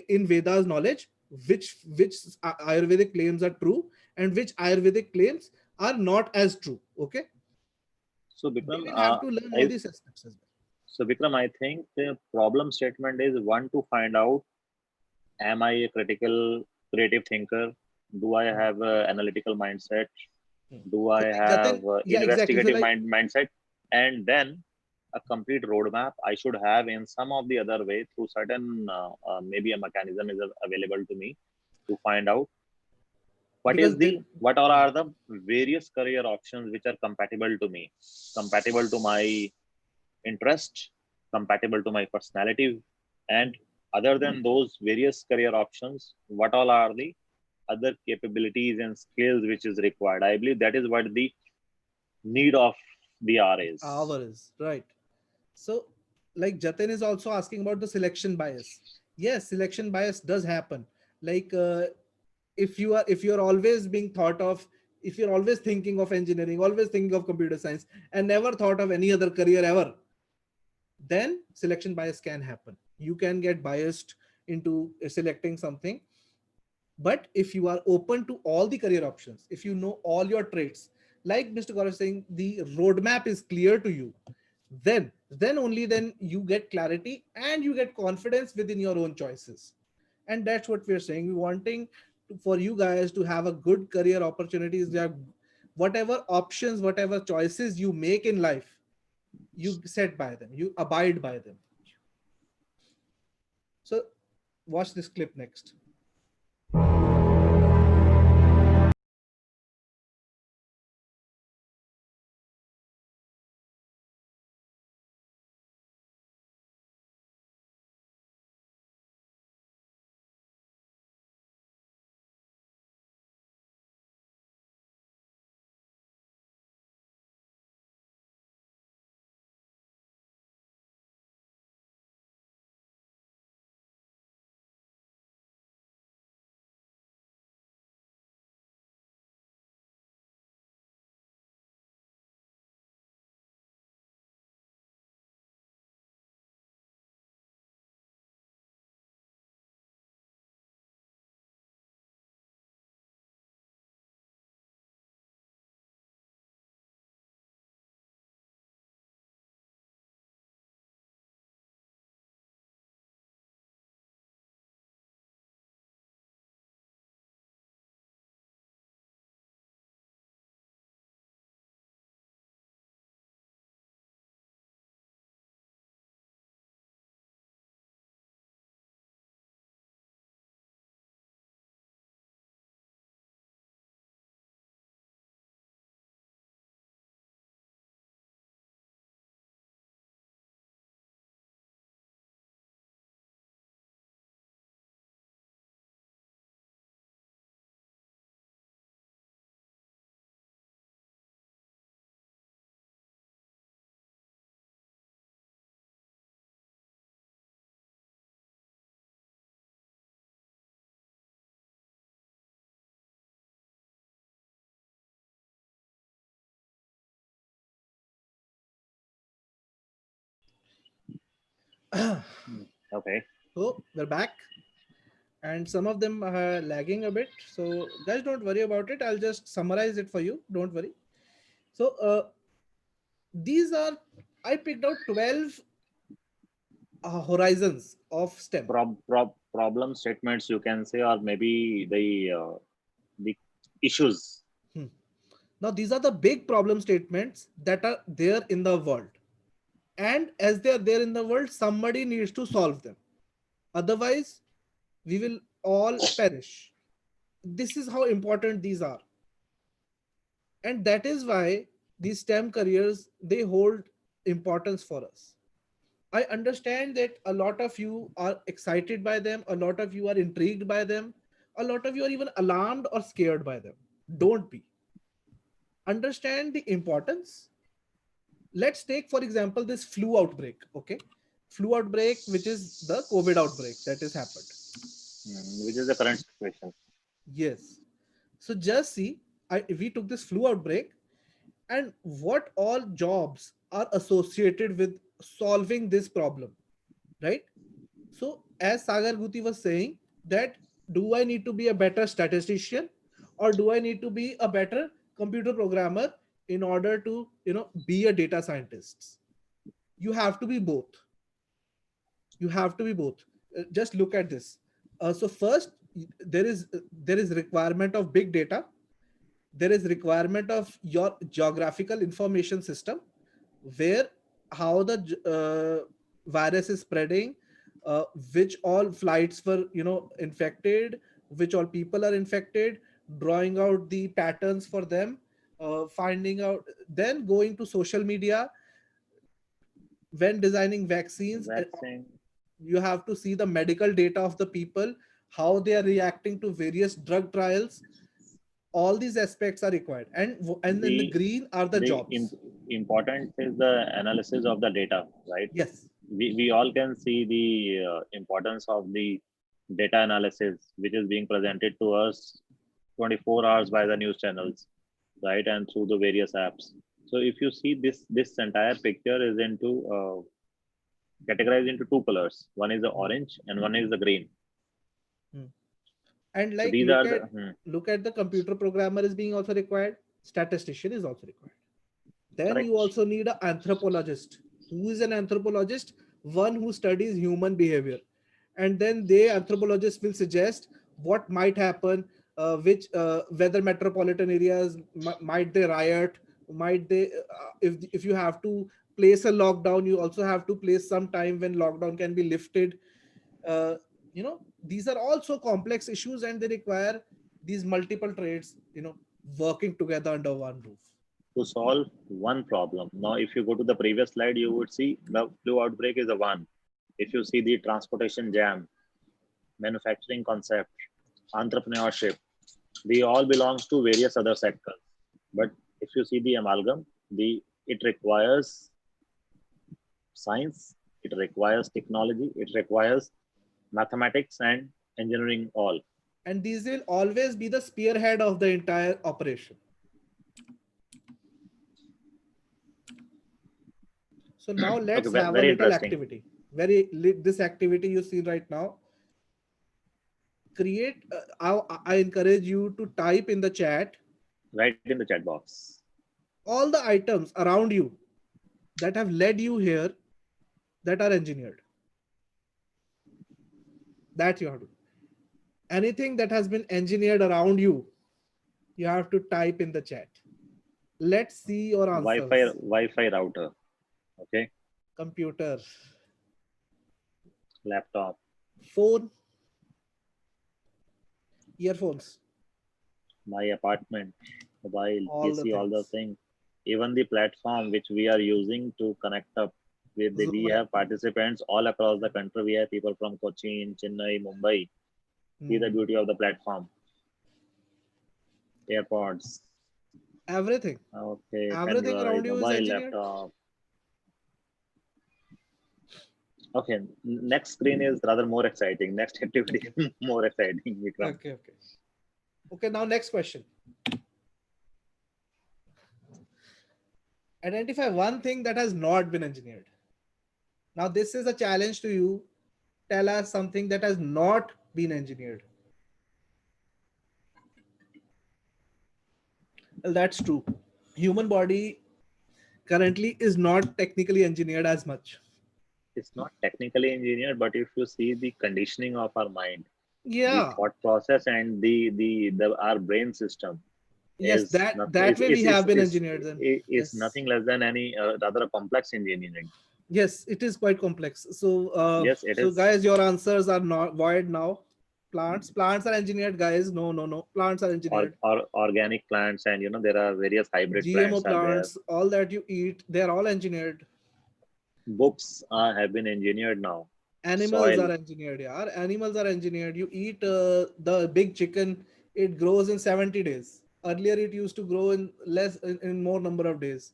Speaker 1: in Veda's knowledge which Ayurvedic claims are true and which Ayurvedic claims are not as true. Okay,
Speaker 2: So
Speaker 1: they
Speaker 2: Bikram,
Speaker 1: will have to learn all
Speaker 2: I
Speaker 1: these aspects as well.
Speaker 2: so Bikram, I think the problem statement is one to find out: am I a critical, creative thinker? Do I
Speaker 1: Hmm.
Speaker 2: have a analytical mindset?
Speaker 1: Hmm.
Speaker 2: Do
Speaker 1: So
Speaker 2: I
Speaker 1: like Jatin,
Speaker 2: have
Speaker 1: yeah, exactly. So
Speaker 2: investigative
Speaker 1: like,
Speaker 2: mindset? And then a complete roadmap I should have in some of the other way through certain maybe a mechanism is available to me to find out
Speaker 1: Because
Speaker 2: what all are the various career options which are compatible to me, compatible to my interest, compatible to my personality, and other than those various career options, what all are the other capabilities and skills which is required? I believe that is what the need of the R is.
Speaker 1: Hours, right? So, like Jatin is also asking about the selection bias. Yes, selection bias does happen. Like if you're always being thought of, if you're always thinking of engineering, always thinking of computer science, and never thought of any other career ever, then selection bias can happen. You can get biased into selecting something. But if you are open to all the career options, if you know all your traits, like Mr. Gaurav is saying, the roadmap is clear to you, then only then you get clarity and you get confidence within your own choices. And that's what we're saying. We're wanting for you guys to have a good career opportunities. There, whatever options, whatever choices you make in life, you set by them, you abide by them. So watch this clip next.
Speaker 2: Okay.
Speaker 1: So we're back, and some of them are lagging a bit. So guys, don't worry about it. I'll just summarize it for you. Don't worry. So these are, I picked out 12 horizons of STEM.
Speaker 2: Problem statements, you can say, or maybe the issues.
Speaker 1: Now these are the big problem statements that are there in the world, and as they are there in the world, somebody needs to solve them. Otherwise, we will all perish. This is how important these are, and that is why these STEM careers, they hold importance for us. I understand that a lot of you are excited by them, a lot of you are intrigued by them, a lot of you are even alarmed or scared by them. Don't be. Understand the importance. Let's take, for example, this flu outbreak. Okay. Flu outbreak, which is the COVID outbreak that has happened.
Speaker 2: Which is the current situation.
Speaker 1: Yes. So just see, we took this flu outbreak, and what all jobs are associated with solving this problem, right? So as Sagar Guti was saying, that do I need to be a better statistician, or do I need to be a better computer programmer in order to, be a data scientist? You have to be both. You have to be both. Just look at this. So first, there is requirement of big data. There is requirement of your geographical information system, where how the virus is spreading, which all flights were infected, which all people are infected, drawing out the patterns for them, finding out, then going to social media when designing vaccines.
Speaker 2: Vaccine.
Speaker 1: You have to see the medical data of the people, how they are reacting to various drug trials. All these aspects are required, and in the green are the jobs.
Speaker 2: Important is the analysis of the data, right?
Speaker 1: Yes.
Speaker 2: We all can see the importance of the data analysis, which is being presented to us 24 hours by the news channels, right, and through the various apps. So if you see this entire picture is into categorized into two colors. One is the orange and one is the green.
Speaker 1: And like
Speaker 2: so
Speaker 1: look at the computer programmer is being also required. Statistician is also required. Then
Speaker 2: Correct.
Speaker 1: you also need an anthropologist. Who is an anthropologist? One who studies human behavior. And then the anthropologist will suggest what might happen, whether metropolitan areas might they riot, might they if you have to place a lockdown, you also have to place some time when lockdown can be lifted. These are also complex issues, and they require these multiple trades working together under one roof
Speaker 2: to solve one problem. Now if you go to the previous slide, you would see the flu outbreak is a one. If you see the transportation jam, manufacturing concept, entrepreneurship, they all belongs to various other sectors. But if you see the amalgam, it requires science, it requires technology, it requires mathematics and engineering all.
Speaker 1: And these will always be the spearhead of the entire operation. So now let's have a little activity. This activity you see right now. Create. I encourage you to type in the chat.
Speaker 2: Right in the chat box.
Speaker 1: All the items around you that have led you here that are engineered. That you have to. Anything that has been engineered around you, you have to type in the chat. Let's see your answers.
Speaker 2: Wi-Fi router. Okay.
Speaker 1: Computer.
Speaker 2: Laptop.
Speaker 1: Phone. Earphones.
Speaker 2: My apartment. Mobile.
Speaker 1: All
Speaker 2: PC. All the things. Even the platform which we are using to connect up with we have participants all across the country. We have people from Cochin, Chennai, Mumbai. See the beauty of the platform. AirPods.
Speaker 1: Everything.
Speaker 2: Okay.
Speaker 1: Everything around you
Speaker 2: mobile,
Speaker 1: is engineered.
Speaker 2: laptop. Okay. Next screen is rather more exciting. Next activity is more exciting. Vikram.
Speaker 1: Okay. Now next question. Identify one thing that has not been engineered. Now this is a challenge to you. Tell us something that has not been engineered. Well, that's true. Human body currently is not technically engineered as much.
Speaker 2: It's not technically engineered, but if you see the conditioning of our mind,
Speaker 1: yeah,
Speaker 2: the thought process and the our brain system.
Speaker 1: Yes, that way we have been engineered. Then
Speaker 2: it's nothing less than any rather complex engineering.
Speaker 1: Yes, it is quite complex. So
Speaker 2: yes, it is.
Speaker 1: Guys, your answers are not void now. Plants are engineered, guys. No. Plants are engineered.
Speaker 2: Or organic plants, and there are various hybrid
Speaker 1: GMO plants. All that you eat, they are all engineered.
Speaker 2: Books have been engineered now.
Speaker 1: Animals are engineered. Yeah, animals are engineered. You eat the big chicken, it grows in 70 days. Earlier, it used to grow in more number of days.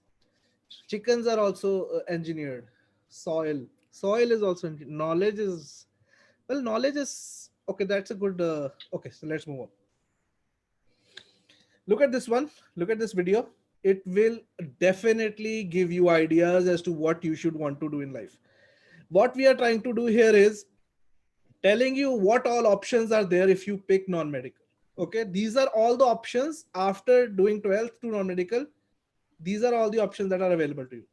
Speaker 1: Chickens are also engineered. Soil is also knowledge is okay. That's a good. Okay, so let's move on. Look at this one. Look at this video. It will definitely give you ideas as to what you should want to do in life. What we are trying to do here is telling you what all options are there if you pick non-medical. Okay, these are all the options after doing 12th to non-medical. These are all the options that are available to you.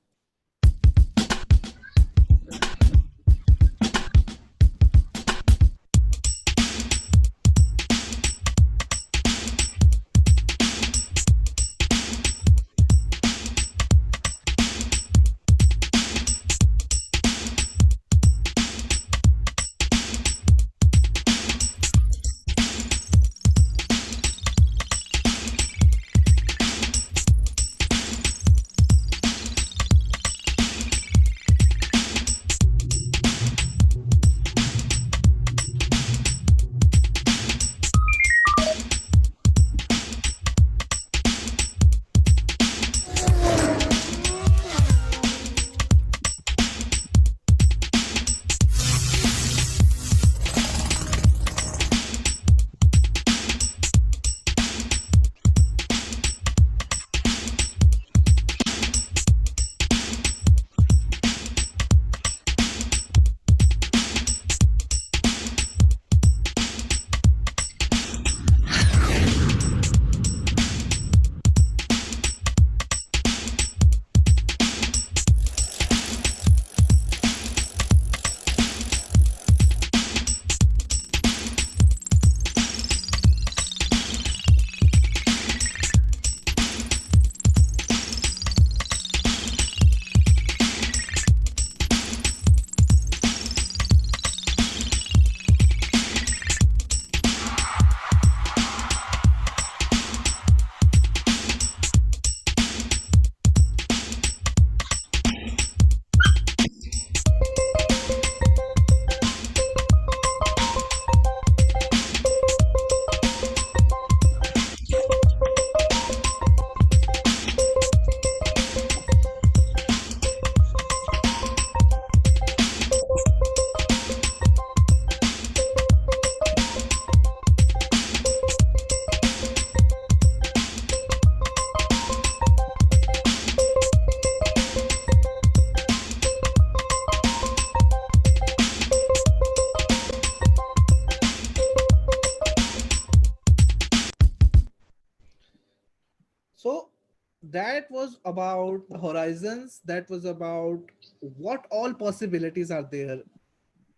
Speaker 1: that was about the horizons. That was about what all possibilities are there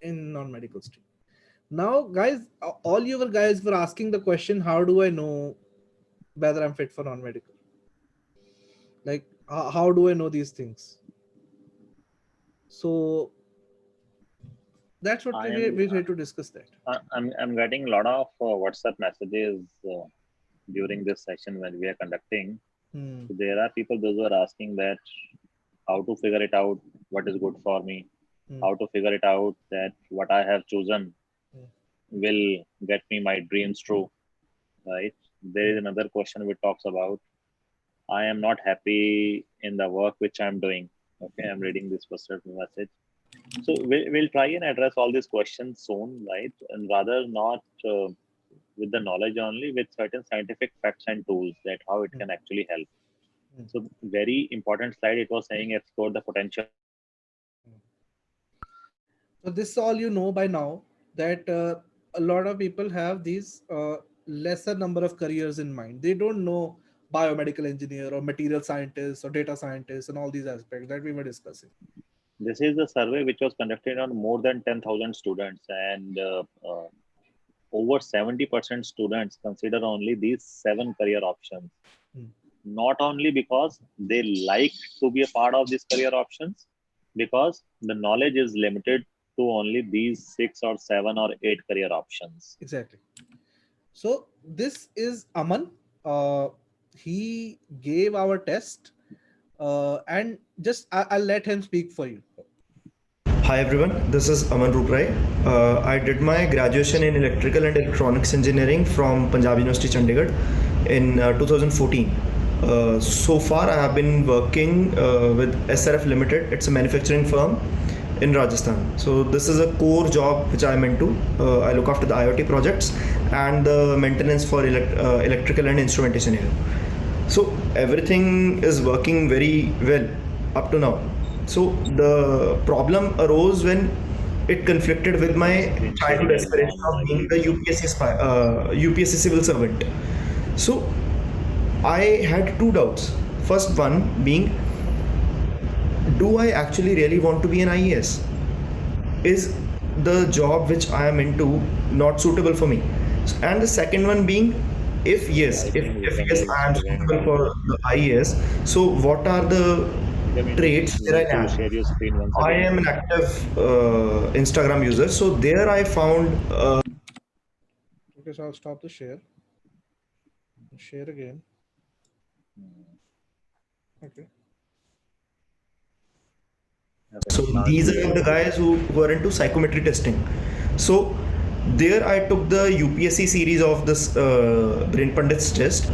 Speaker 1: in non-medical stream. Now, guys, all you guys were asking the question, how do I know whether I'm fit for non-medical? Like, how do I know these things? So that's what
Speaker 2: I am
Speaker 1: we're here to discuss that.
Speaker 2: I'm getting a lot of WhatsApp messages during this session when we are conducting.
Speaker 1: Hmm.
Speaker 2: So there are people those who are asking that how to figure it out, what is good for me, how to figure it out that what I have chosen will get me my dreams true, right? There is another question which talks about I am not happy in the work which I'm doing. Okay, I'm reading this first message. So we'll try and address all these questions soon, right? And rather not with the knowledge only, with certain scientific facts and tools that how it can actually help. So very important slide. It was saying explore the potential.
Speaker 1: So this is all you know by now, that a lot of people have these lesser number of careers in mind. They don't know biomedical engineer or material scientist or data scientist and all these aspects that we were discussing.
Speaker 2: This is the survey which was conducted on more than 10,000 students, and over 70% students consider only these 7 career options. Not only because they like to be a part of these career options, because the knowledge is limited to only these 6 or 7 or 8 career options.
Speaker 1: Exactly. So this is Aman. He gave our test, and just I'll let him speak for you.
Speaker 7: Hi everyone, this is Aman Ruprai. I did my graduation in electrical and electronics engineering from Punjab University Chandigarh in 2014. So far I have been working with SRF Limited. It's a manufacturing firm in Rajasthan. So this is a core job which I'm into. I look after the IoT projects and the maintenance for electrical and instrumentation here. So everything is working very well up to now. So the problem arose when it conflicted with my childhood aspiration of being the UPSC civil servant. So I had two doubts. First one being, do I actually really want to be an IAS? Is the job which I am into not suitable for me? And the second one being, if yes, if yes, I am suitable for the IAS, so what are the traits that I have?
Speaker 2: Share your screen once
Speaker 7: I
Speaker 2: again.
Speaker 7: am an active Instagram user, so there I found.
Speaker 1: Okay, so I'll stop the share. Share again. Okay.
Speaker 7: So these are the guys who are into psychometry testing. So there I took the UPSC series of this Brain Pundits test.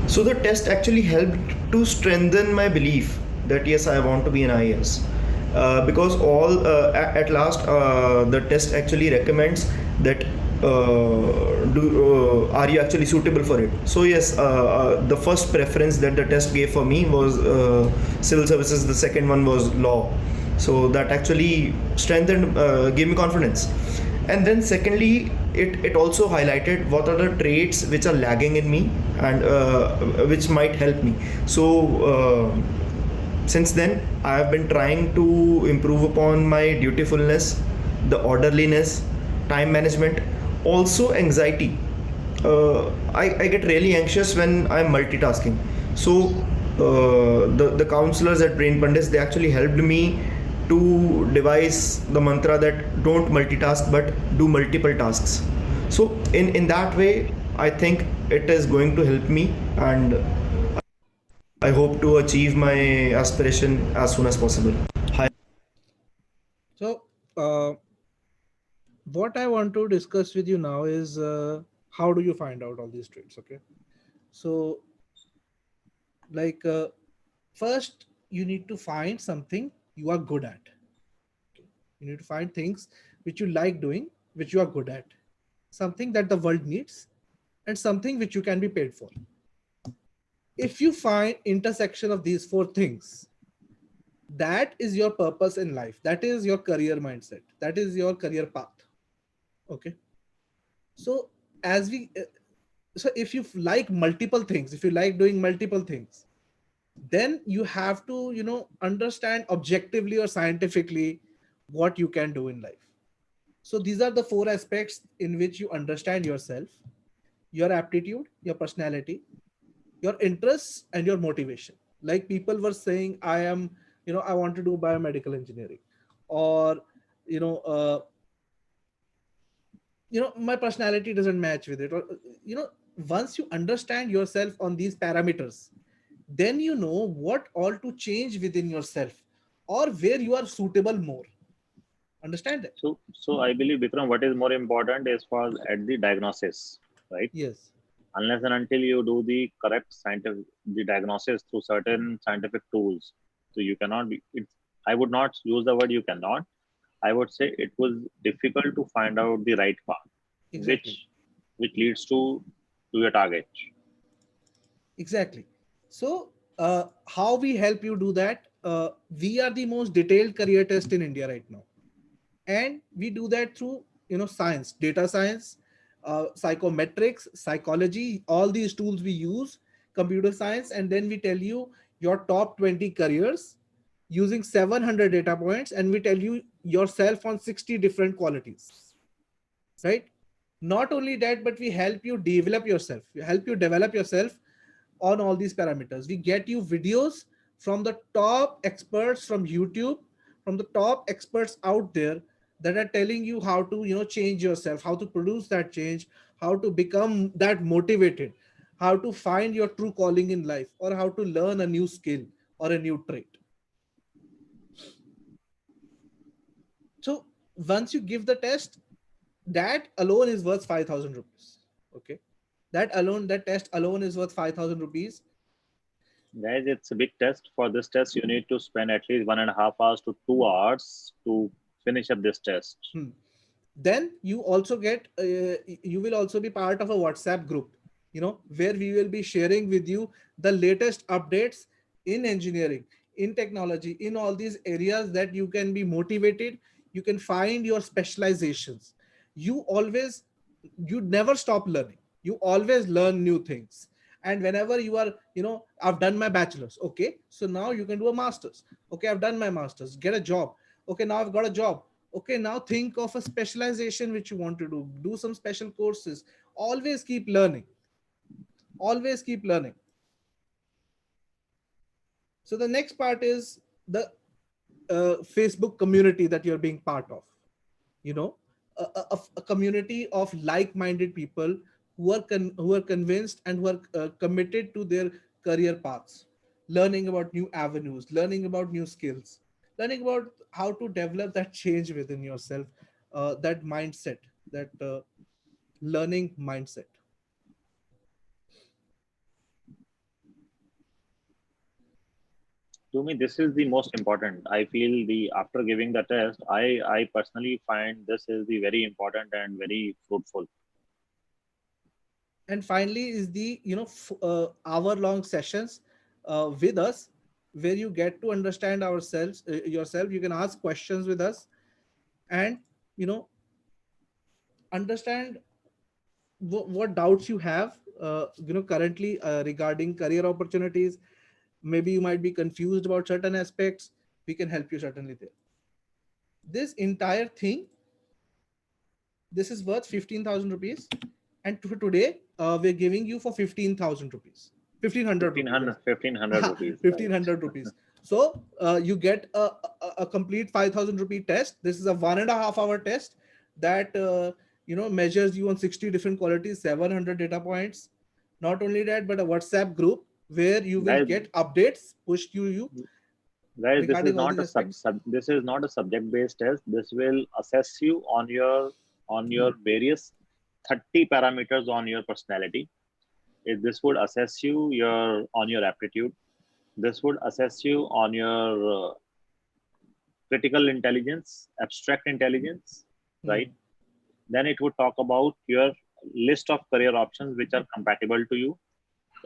Speaker 7: So the test actually helped to strengthen my belief that yes, I want to be an IAS. Because at last the test actually recommends that are you actually suitable for it. So yes, the first preference that the test gave for me was civil services, the second one was law. So that actually strengthened, gave me confidence. And then secondly, it also highlighted what are the traits which are lagging in me and which might help me. So since then I have been trying to improve upon my dutifulness, the orderliness, time management, also anxiety. I get really anxious when I'm multitasking. So the counselors at Brain Pundits, they actually helped me to devise the mantra that don't multitask but do multiple tasks. So in that way, I think it is going to help me, and I hope to achieve my aspiration as soon as possible. Hi.
Speaker 1: So what I want to discuss with you now is how do you find out all these traits? Okay, so like first you need to find something you are good at. You need to find things which you like doing, which you are good at, something that the world needs, and something which you can be paid for. If you find intersection of these four things, that is your purpose in life. That is your career mindset. That is your career path. Okay. So so if you like multiple things, if you like doing multiple things, then you have to, understand objectively or scientifically what you can do in life. So these are the four aspects in which you understand yourself: your aptitude, your personality, your interests, and your motivation. Like people were saying, I am, I want to do biomedical engineering, or you know uh, my personality doesn't match with it, or once you understand yourself on these parameters, then you know what all to change within yourself, or where you are suitable more. Understand that?
Speaker 2: So I believe, Vikram, what is more important is for at the diagnosis, right?
Speaker 1: Yes.
Speaker 2: Unless and until you do the correct scientific the diagnosis through certain scientific tools, so you cannot be. I would not use the word you cannot. I would say it was difficult to find out the right path,
Speaker 1: Exactly.
Speaker 2: which leads to your target.
Speaker 1: Exactly. So how we help you do that? We are the most detailed career test in India right now, and we do that through science, data science, psychometrics, psychology, all these tools we use, computer science, and then we tell you your top 20 careers using 700 data points, and we tell you yourself on 60 different qualities, right? Not only that, but we help you develop yourself, we help you develop yourself on all these parameters. We get you videos from the top experts from YouTube, from the top experts out there, that are telling you how to change yourself, how to produce that change, how to become that motivated, how to find your true calling in life, or how to learn a new skill or a new trait. So once you give the test, that alone is worth 5,000 rupees. Okay, that test alone is worth 5,000 rupees.
Speaker 2: Guys, it's a big test. For this test, you need to spend at least 1.5 hours to 2 hours to finish up this test.
Speaker 1: Then you also get you will also be part of a WhatsApp group, where we will be sharing with you the latest updates in engineering, in technology, in all these areas, that you can be motivated, you can find your specializations. You never stop learning, you always learn new things. And whenever you are, I've done my bachelor's, okay, so now you can do a master's. Okay, I've done my master's, get a job. Okay, now I've got a job. Okay, now think of a specialization which you want to do some special courses. Always keep learning, always keep learning. So the next part is the Facebook community that you're being part of. A community of like-minded people who are convinced and who are committed to their career paths, learning about new avenues, learning about new skills, learning about how to develop that change within yourself, that mindset, that learning mindset.
Speaker 2: To me, this is the most important. I feel the after giving the test, I personally find this is the very important and very fruitful.
Speaker 1: And finally is the hour long sessions with us, where you get to understand ourselves yourself. You can ask questions with us, and you know understand what doubts you have currently regarding career opportunities. Maybe you might be confused about certain aspects. We can help you certainly there. This entire thing, this is worth 15,000 rupees, and today we're giving you for 15,000 rupees, 1,500 rupees.
Speaker 2: 1,500 rupees.
Speaker 1: 1,500 rupees. So you get a complete 5,000 rupee test. This is a 1.5 hour test that measures you on 60 different qualities, 700 data points. Not only that, but a WhatsApp group where you will
Speaker 2: Guys,
Speaker 1: get updates pushed to you
Speaker 2: guys, this is
Speaker 1: regarding all
Speaker 2: not
Speaker 1: these
Speaker 2: a
Speaker 1: aspects.
Speaker 2: this is not a subject based test. This will assess you on your various 30 parameters on your personality. This would assess you on your aptitude. This would assess you on your critical intelligence, abstract intelligence, right? Then it would talk about your list of career options which are compatible to you.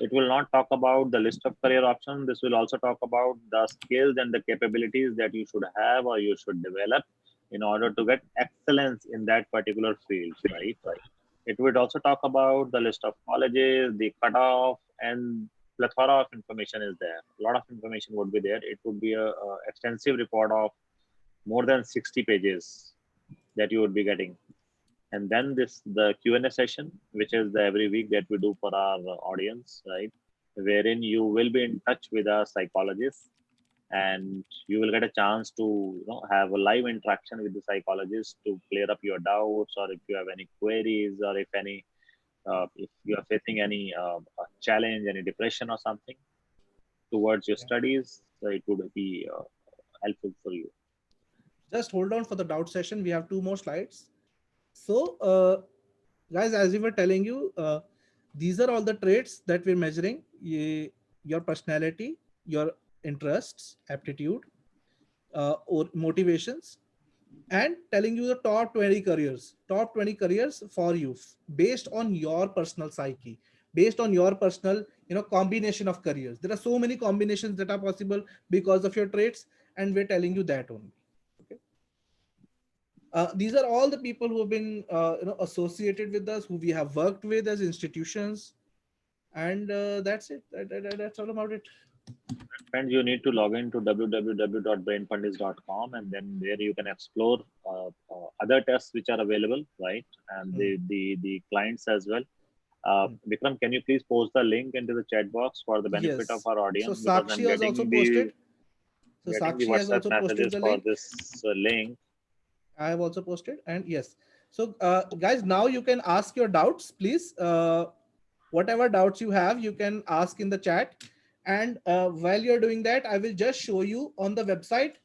Speaker 2: It will not talk about the list of career options. This will also talk about the skills and the capabilities that you should have or you should develop in order to get excellence in that particular field, right? It would also talk about the list of colleges, the cutoff, and plethora of information is there. A lot of information would be there. It would be a extensive report of more than 60 pages that you would be getting. And then the Q&A session, which is the every week that we do for our audience, right? Wherein you will be in touch with a psychologist, and you will get a chance to have a live interaction with the psychologist to clear up your doubts, or if you have any queries, or if you are facing any challenge, any depression or something towards your studies, so it would be helpful for you.
Speaker 1: Just hold on for the doubt session. We have 2 more slides. So, guys, as we were telling you, these are all the traits that we're measuring: your personality, your interests, aptitude, or motivations, and telling you the top 20 careers for you based on your personal psyche, based on your personal combination of careers. There are so many combinations that are possible because of your traits, and we're telling you that only. These are all the people who have been associated with us, who we have worked with as institutions, and that's it. That's all about it.
Speaker 2: Friends, you need to log into www.brainpundits.com, and then there you can explore other tests which are available, right? And the clients as well. Vikram, can you please post the link into the chat box for the benefit of our audience?
Speaker 1: So Sakshi has also posted. So Sakshi has also posted the link
Speaker 2: for this link.
Speaker 1: I have also posted, and yes. So guys, now you can ask your doubts, please. Whatever doubts you have, you can ask in the chat. And while you're doing that, I will just show you on the website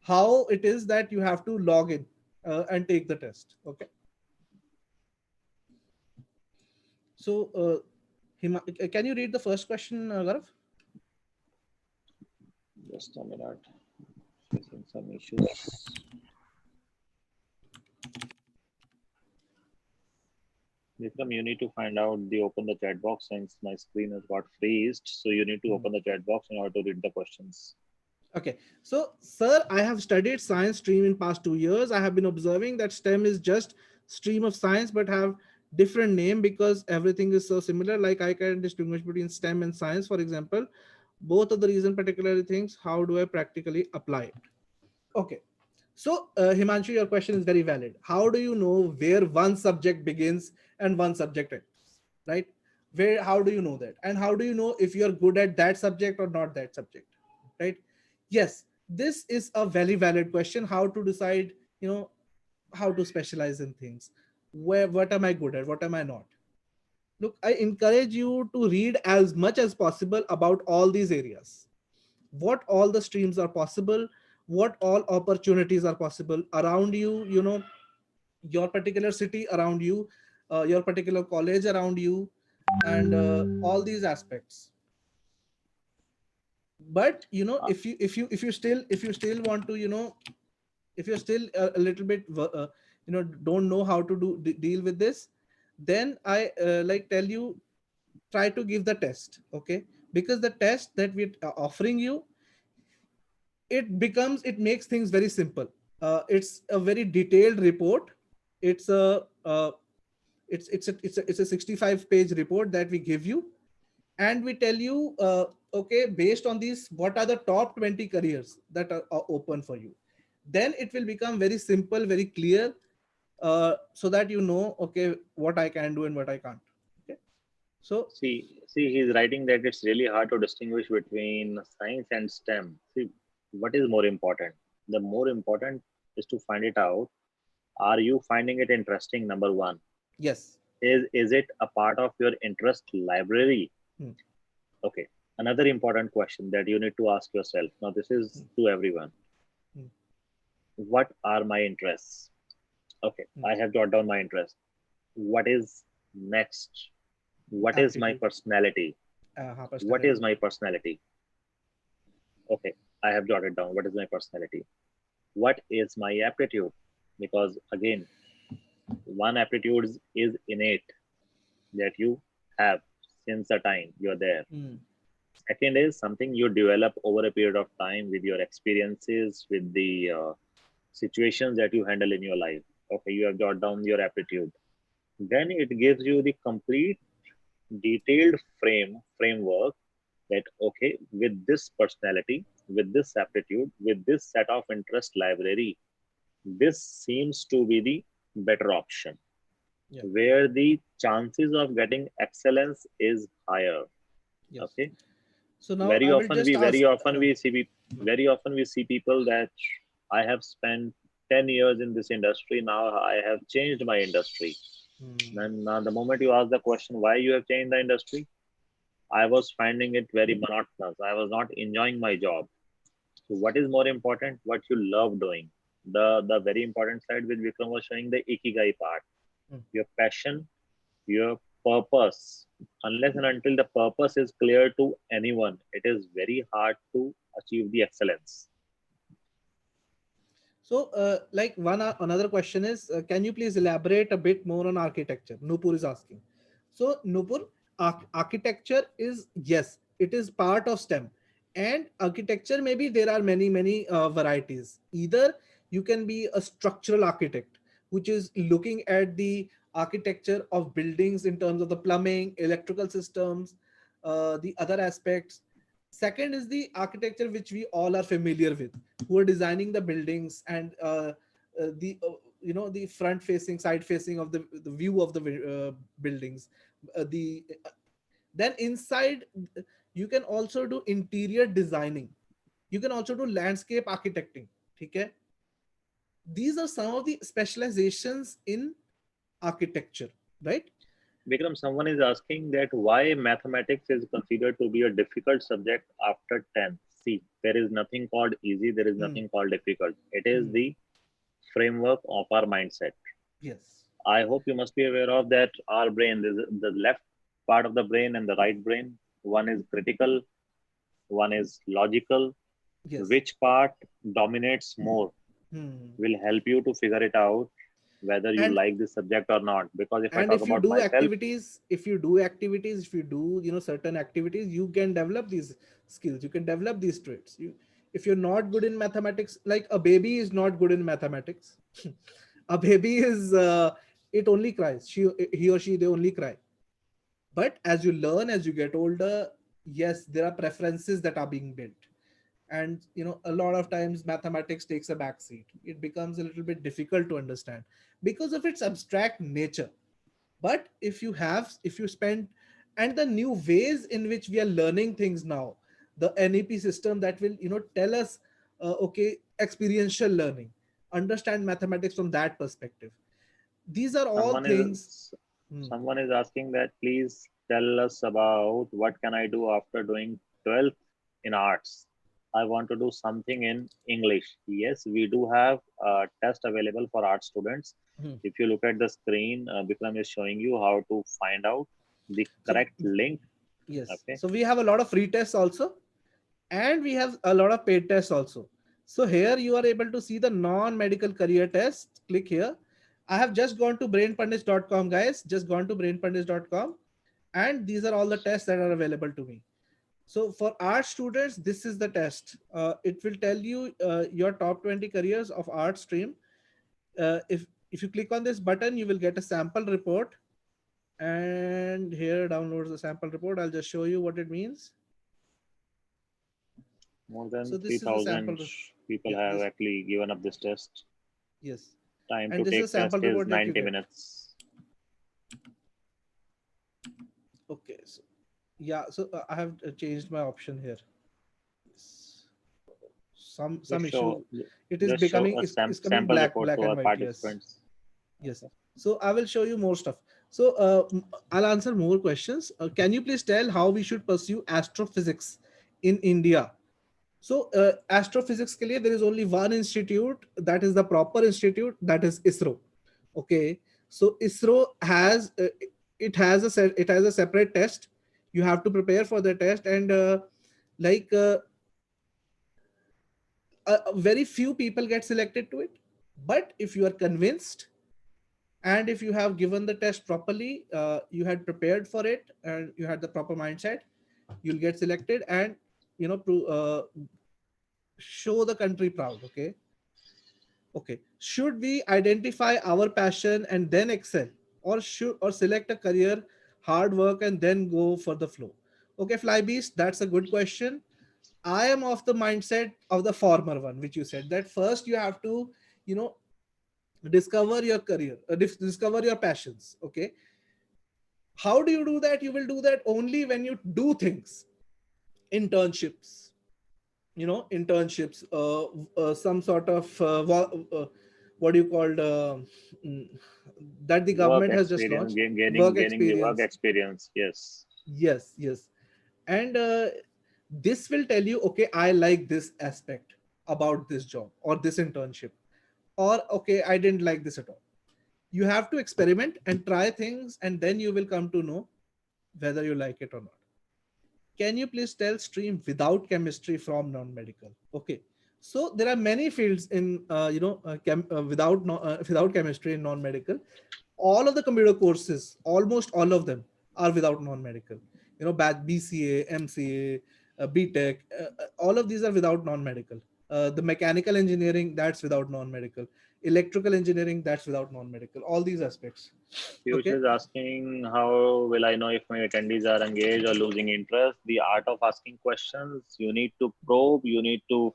Speaker 1: how it is that you have to log in and take the test. Okay. So can you read the first question, Gaurav?
Speaker 2: Just a minute. Facing some issues. Vikram, you need to find out open the chat box, since my screen has got freezed. So you need to open the chat box in order to read the questions.
Speaker 1: Okay. So, sir, I have studied science stream in past 2 years. I have been observing that STEM is just stream of science, but have different name because everything is so similar. Like I can distinguish between STEM and science, for example. Both of the reason particularly things. How do I practically apply it? Okay. So, Himanshu, your question is very valid. How do you know where one subject begins and one subject ends, right? How do you know that? And how do you know if you're good at that subject or not that subject, right? Yes, this is a very valid question. How to decide, how to specialize in things. What am I good at? What am I not? Look, I encourage you to read as much as possible about all these areas. What all the streams are possible, what all opportunities are possible around you, your particular city around you, your particular college around you, and all these aspects. But if you still want to, if you're still a little bit don't know how to deal with this, then I tell you, try to give the test. Okay, because the test that we're offering you, it makes things very simple. It's a very detailed report. It's a 65-page report that we give you, and we tell you, okay, based on these, what are the top 20 careers that are open for you. Then it will become very simple, very clear, so that okay, what I can do and what I can't. Okay. So
Speaker 2: see, he's writing that it's really hard to distinguish between science and STEM. See, what is more important? The more important is to find it out. Are you finding it interesting? Number one.
Speaker 1: Yes.
Speaker 2: Is it a part of your interest library? Okay. Another important question that you need to ask yourself. Now, this is to everyone. What are my interests? Okay. I have jotted down my interest. What is next? What is my personality? What is my personality? Okay. I have jotted down. What is my personality? What is my aptitude? Because again, one aptitude is innate that you have since the time you're there. Second is something you develop over a period of time with your experiences, with the situations that you handle in your life. Okay, you have jotted down your aptitude. Then it gives you the complete detailed framework that okay, with this personality, with this aptitude, with this set of interest library, this seems to be the better option,
Speaker 1: Yeah.
Speaker 2: where the chances of getting excellence is higher.
Speaker 1: Yes.
Speaker 2: Okay.
Speaker 1: So now
Speaker 2: Very
Speaker 1: I will
Speaker 2: often
Speaker 1: just
Speaker 2: we
Speaker 1: ask.
Speaker 2: very often we see people that I have spent 10 years in this industry, now I have changed my industry. Then the moment you ask the question why you have changed the industry, I was finding it very monotonous, I was not enjoying my job. So what is more important? What you love doing. The very important side which Vikram was showing, the ikigai part, your passion, your purpose. Unless and until the purpose is clear to anyone, it is very hard to achieve the excellence.
Speaker 1: So, like another question is, can you please elaborate a bit more on architecture? Nupur is asking. So, Nupur, architecture is, yes, it is part of STEM, and architecture, maybe there are many varieties. Either you can be a structural architect, which is looking at the architecture of buildings in terms of the plumbing, electrical systems, the other aspects. Second is the architecture which we all are familiar with, who are designing the buildings and the the front facing, side facing of the view of the buildings. The Then inside, you can also do interior designing, you can also do landscape architecting. Okay, these are some of the specializations in architecture, right?
Speaker 2: Vikram, someone is asking that why mathematics is considered to be a difficult subject after 10. See, there is nothing called easy, there is
Speaker 1: Hmm.
Speaker 2: nothing called difficult. It is
Speaker 1: Hmm.
Speaker 2: the framework of our mindset.
Speaker 1: Yes.
Speaker 2: I hope you must be aware of that our brain, the left part of the brain and the right brain. One is critical, one is logical.
Speaker 1: Yes.
Speaker 2: Which part dominates more
Speaker 1: Hmm.
Speaker 2: will help you to figure it out whether you
Speaker 1: and
Speaker 2: like this subject or not. Because if I
Speaker 1: and
Speaker 2: talk
Speaker 1: if you
Speaker 2: about
Speaker 1: do
Speaker 2: myself,
Speaker 1: activities, if you do certain activities, you can develop these skills, you can develop these traits. If you're not good in mathematics, like a baby is not good in mathematics. A baby is it only cries, he or she, they only cry. But as you learn, as you get older, yes, there are preferences that are being built. And a lot of times mathematics takes a back seat, it becomes a little bit difficult to understand because of its abstract nature. But if you spend, and the new ways in which we are learning things now, the NEP system that will tell us okay, experiential learning, understand mathematics from that perspective, these are all
Speaker 2: someone
Speaker 1: things.
Speaker 2: is
Speaker 1: Hmm.
Speaker 2: someone is asking that please tell us about what can I do after doing 12th in arts. I want to do something in English. Yes, we do have a test available for art students.
Speaker 1: Hmm.
Speaker 2: If you look at the screen, Bikram is showing you how to find out the
Speaker 1: So
Speaker 2: correct link.
Speaker 1: yes,
Speaker 2: Okay.
Speaker 1: so we have a lot of free tests also, and we have a lot of paid tests also. So here you are able to see the non-medical career test. Click here. I have just gone to brainpundits.com, guys, just gone to brainpundits.com, and these are all the tests that are available to me. So for art students, this is the test. It will tell you your top 20 careers of art stream. If you click on this button, you will get a sample report, and here downloads the sample report. I'll just show you what it means.
Speaker 2: More than
Speaker 1: So this is the
Speaker 2: 3,000
Speaker 1: sample.
Speaker 2: people
Speaker 1: Yeah,
Speaker 2: have
Speaker 1: this.
Speaker 2: actually given up this test.
Speaker 1: Yes.
Speaker 2: Time
Speaker 1: And
Speaker 2: to
Speaker 1: this is a
Speaker 2: take test
Speaker 1: sample
Speaker 2: is
Speaker 1: report that you
Speaker 2: 90
Speaker 1: get.
Speaker 2: minutes.
Speaker 1: Okay. So yeah. So I have changed my option here. Some
Speaker 2: Just show,
Speaker 1: issue. It is
Speaker 2: just show
Speaker 1: becoming
Speaker 2: a
Speaker 1: is coming
Speaker 2: sample report
Speaker 1: black
Speaker 2: to
Speaker 1: and
Speaker 2: our
Speaker 1: white. Yes.
Speaker 2: participants.
Speaker 1: Yes. So I will show you more stuff. So I'll answer more questions. Can you please tell how we should pursue astrophysics in India? So astrophysics के लिए there is only one institute, that is the proper institute, that is ISRO. Okay. So ISRO has it has a separate test. You have to prepare for the test, and like very few people get selected to it. But if you are convinced, and if you have given the test properly, you had prepared for it, and you had the proper mindset, you'll get selected, and show the country proud. Okay. Okay, should we identify our passion and then excel, or select a career, hard work, and then go for the flow? Okay, Flybeast, that's a good question. I am of the mindset of the former one, which you said, that first you have to, you know, discover your career, discover your passions. Okay. How do you do that? You will do that only when you do things, internships, internships, some sort of what do you call mm, that the
Speaker 2: Work
Speaker 1: government has just
Speaker 2: experience,
Speaker 1: launched, work
Speaker 2: gaining the work
Speaker 1: experience.
Speaker 2: experience. Yes.
Speaker 1: Yes, yes. And this will tell you, okay, I like this aspect about this job or this internship, or okay, I didn't like this at all. You have to experiment and try things, and then you will come to know whether you like it or not. Can you please tell stream without chemistry from non-medical? Okay, so there are many fields in without chemistry in non-medical. All of the computer courses, almost all of them, are without non-medical. BCA, MCA, BTech, all of these are without non-medical. The mechanical engineering, that's without non-medical. Electrical engineering, that's without non-medical. All these aspects.
Speaker 2: Piyush
Speaker 1: Okay.
Speaker 2: is asking, how will I know if my attendees are engaged or losing interest? The art of asking questions. You need to probe. You need to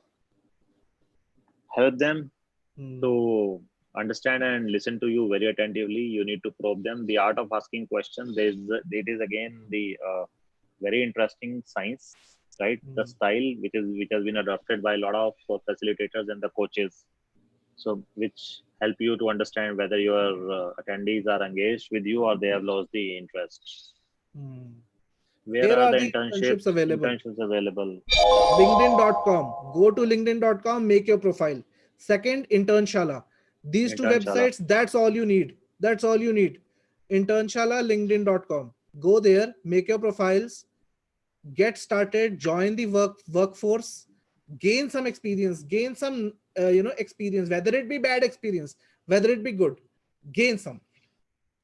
Speaker 2: help them to understand and listen to you very attentively. You need to probe them. The art of asking questions it is again the very interesting science, right? The style which has been adopted by a lot of facilitators and the coaches, so which help you to understand whether your attendees are engaged with you or they have lost the interest. Where
Speaker 1: Here
Speaker 2: are
Speaker 1: are
Speaker 2: the
Speaker 1: the internships available.
Speaker 2: internships available?
Speaker 1: LinkedIn.com. Go to LinkedIn.com, make your profile. Second, Internshala. These two
Speaker 2: Internshala.
Speaker 1: websites, that's all you need. That's all you need. Internshala, LinkedIn.com. Go there, make your profiles, get started, join the workforce, gain some experience, gain some experience, whether it be bad experience, whether it be good, gain some.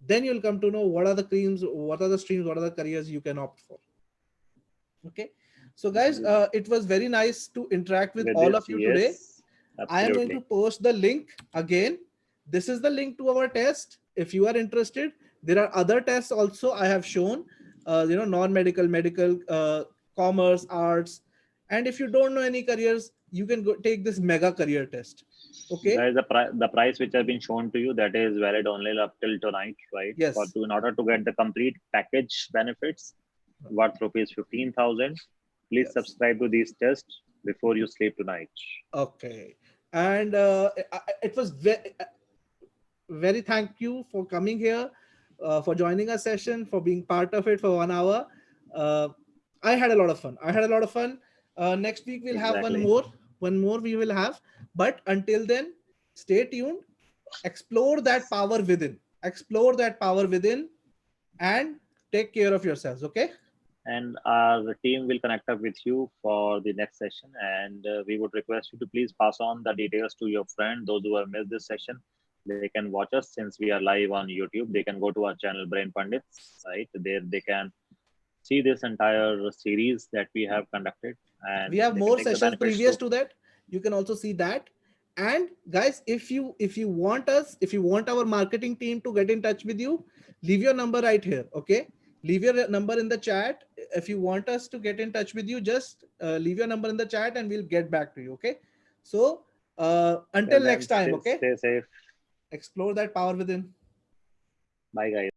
Speaker 1: Then you'll come to know what are the streams, what are the careers you can opt for. Okay. So guys, it was very nice to interact with all of you today. I am going to post the link again. This is the link to our test. If you are interested, there are other tests also I have shown, non-medical, medical, commerce, arts. And if you don't know any careers, you can go take this mega career test. Okay.
Speaker 2: Guys, the price which has been shown to you, that is valid only up till tonight, right?
Speaker 1: Yes.
Speaker 2: In order to get the complete package benefits worth rupees 15,000, please subscribe to these tests before you sleep tonight.
Speaker 1: Okay. And it was very thank you for coming here, for joining our session, for being part of it for 1 hour. I had a lot of fun. Next week we'll have one more we will have. But until then, stay tuned. Explore that power within. And take care of yourselves. Okay.
Speaker 2: And our team will connect up with you for the next session. And we would request you to please pass on the details to your friend. Those who have missed this session, they can watch us since we are live on YouTube. They can go to our channel Brain Pundits, right? There they can see this entire series that we have conducted. And
Speaker 1: we have more sessions previous to that. You can also see that. And guys, if you want our marketing team to get in touch with you, leave your number right here. Okay. Leave your number in the chat. If you want us to get in touch with you, just leave your number in the chat and we'll get back to you. Okay. So until next time. Okay.
Speaker 2: Stay safe.
Speaker 1: Explore that power within.
Speaker 2: Bye guys.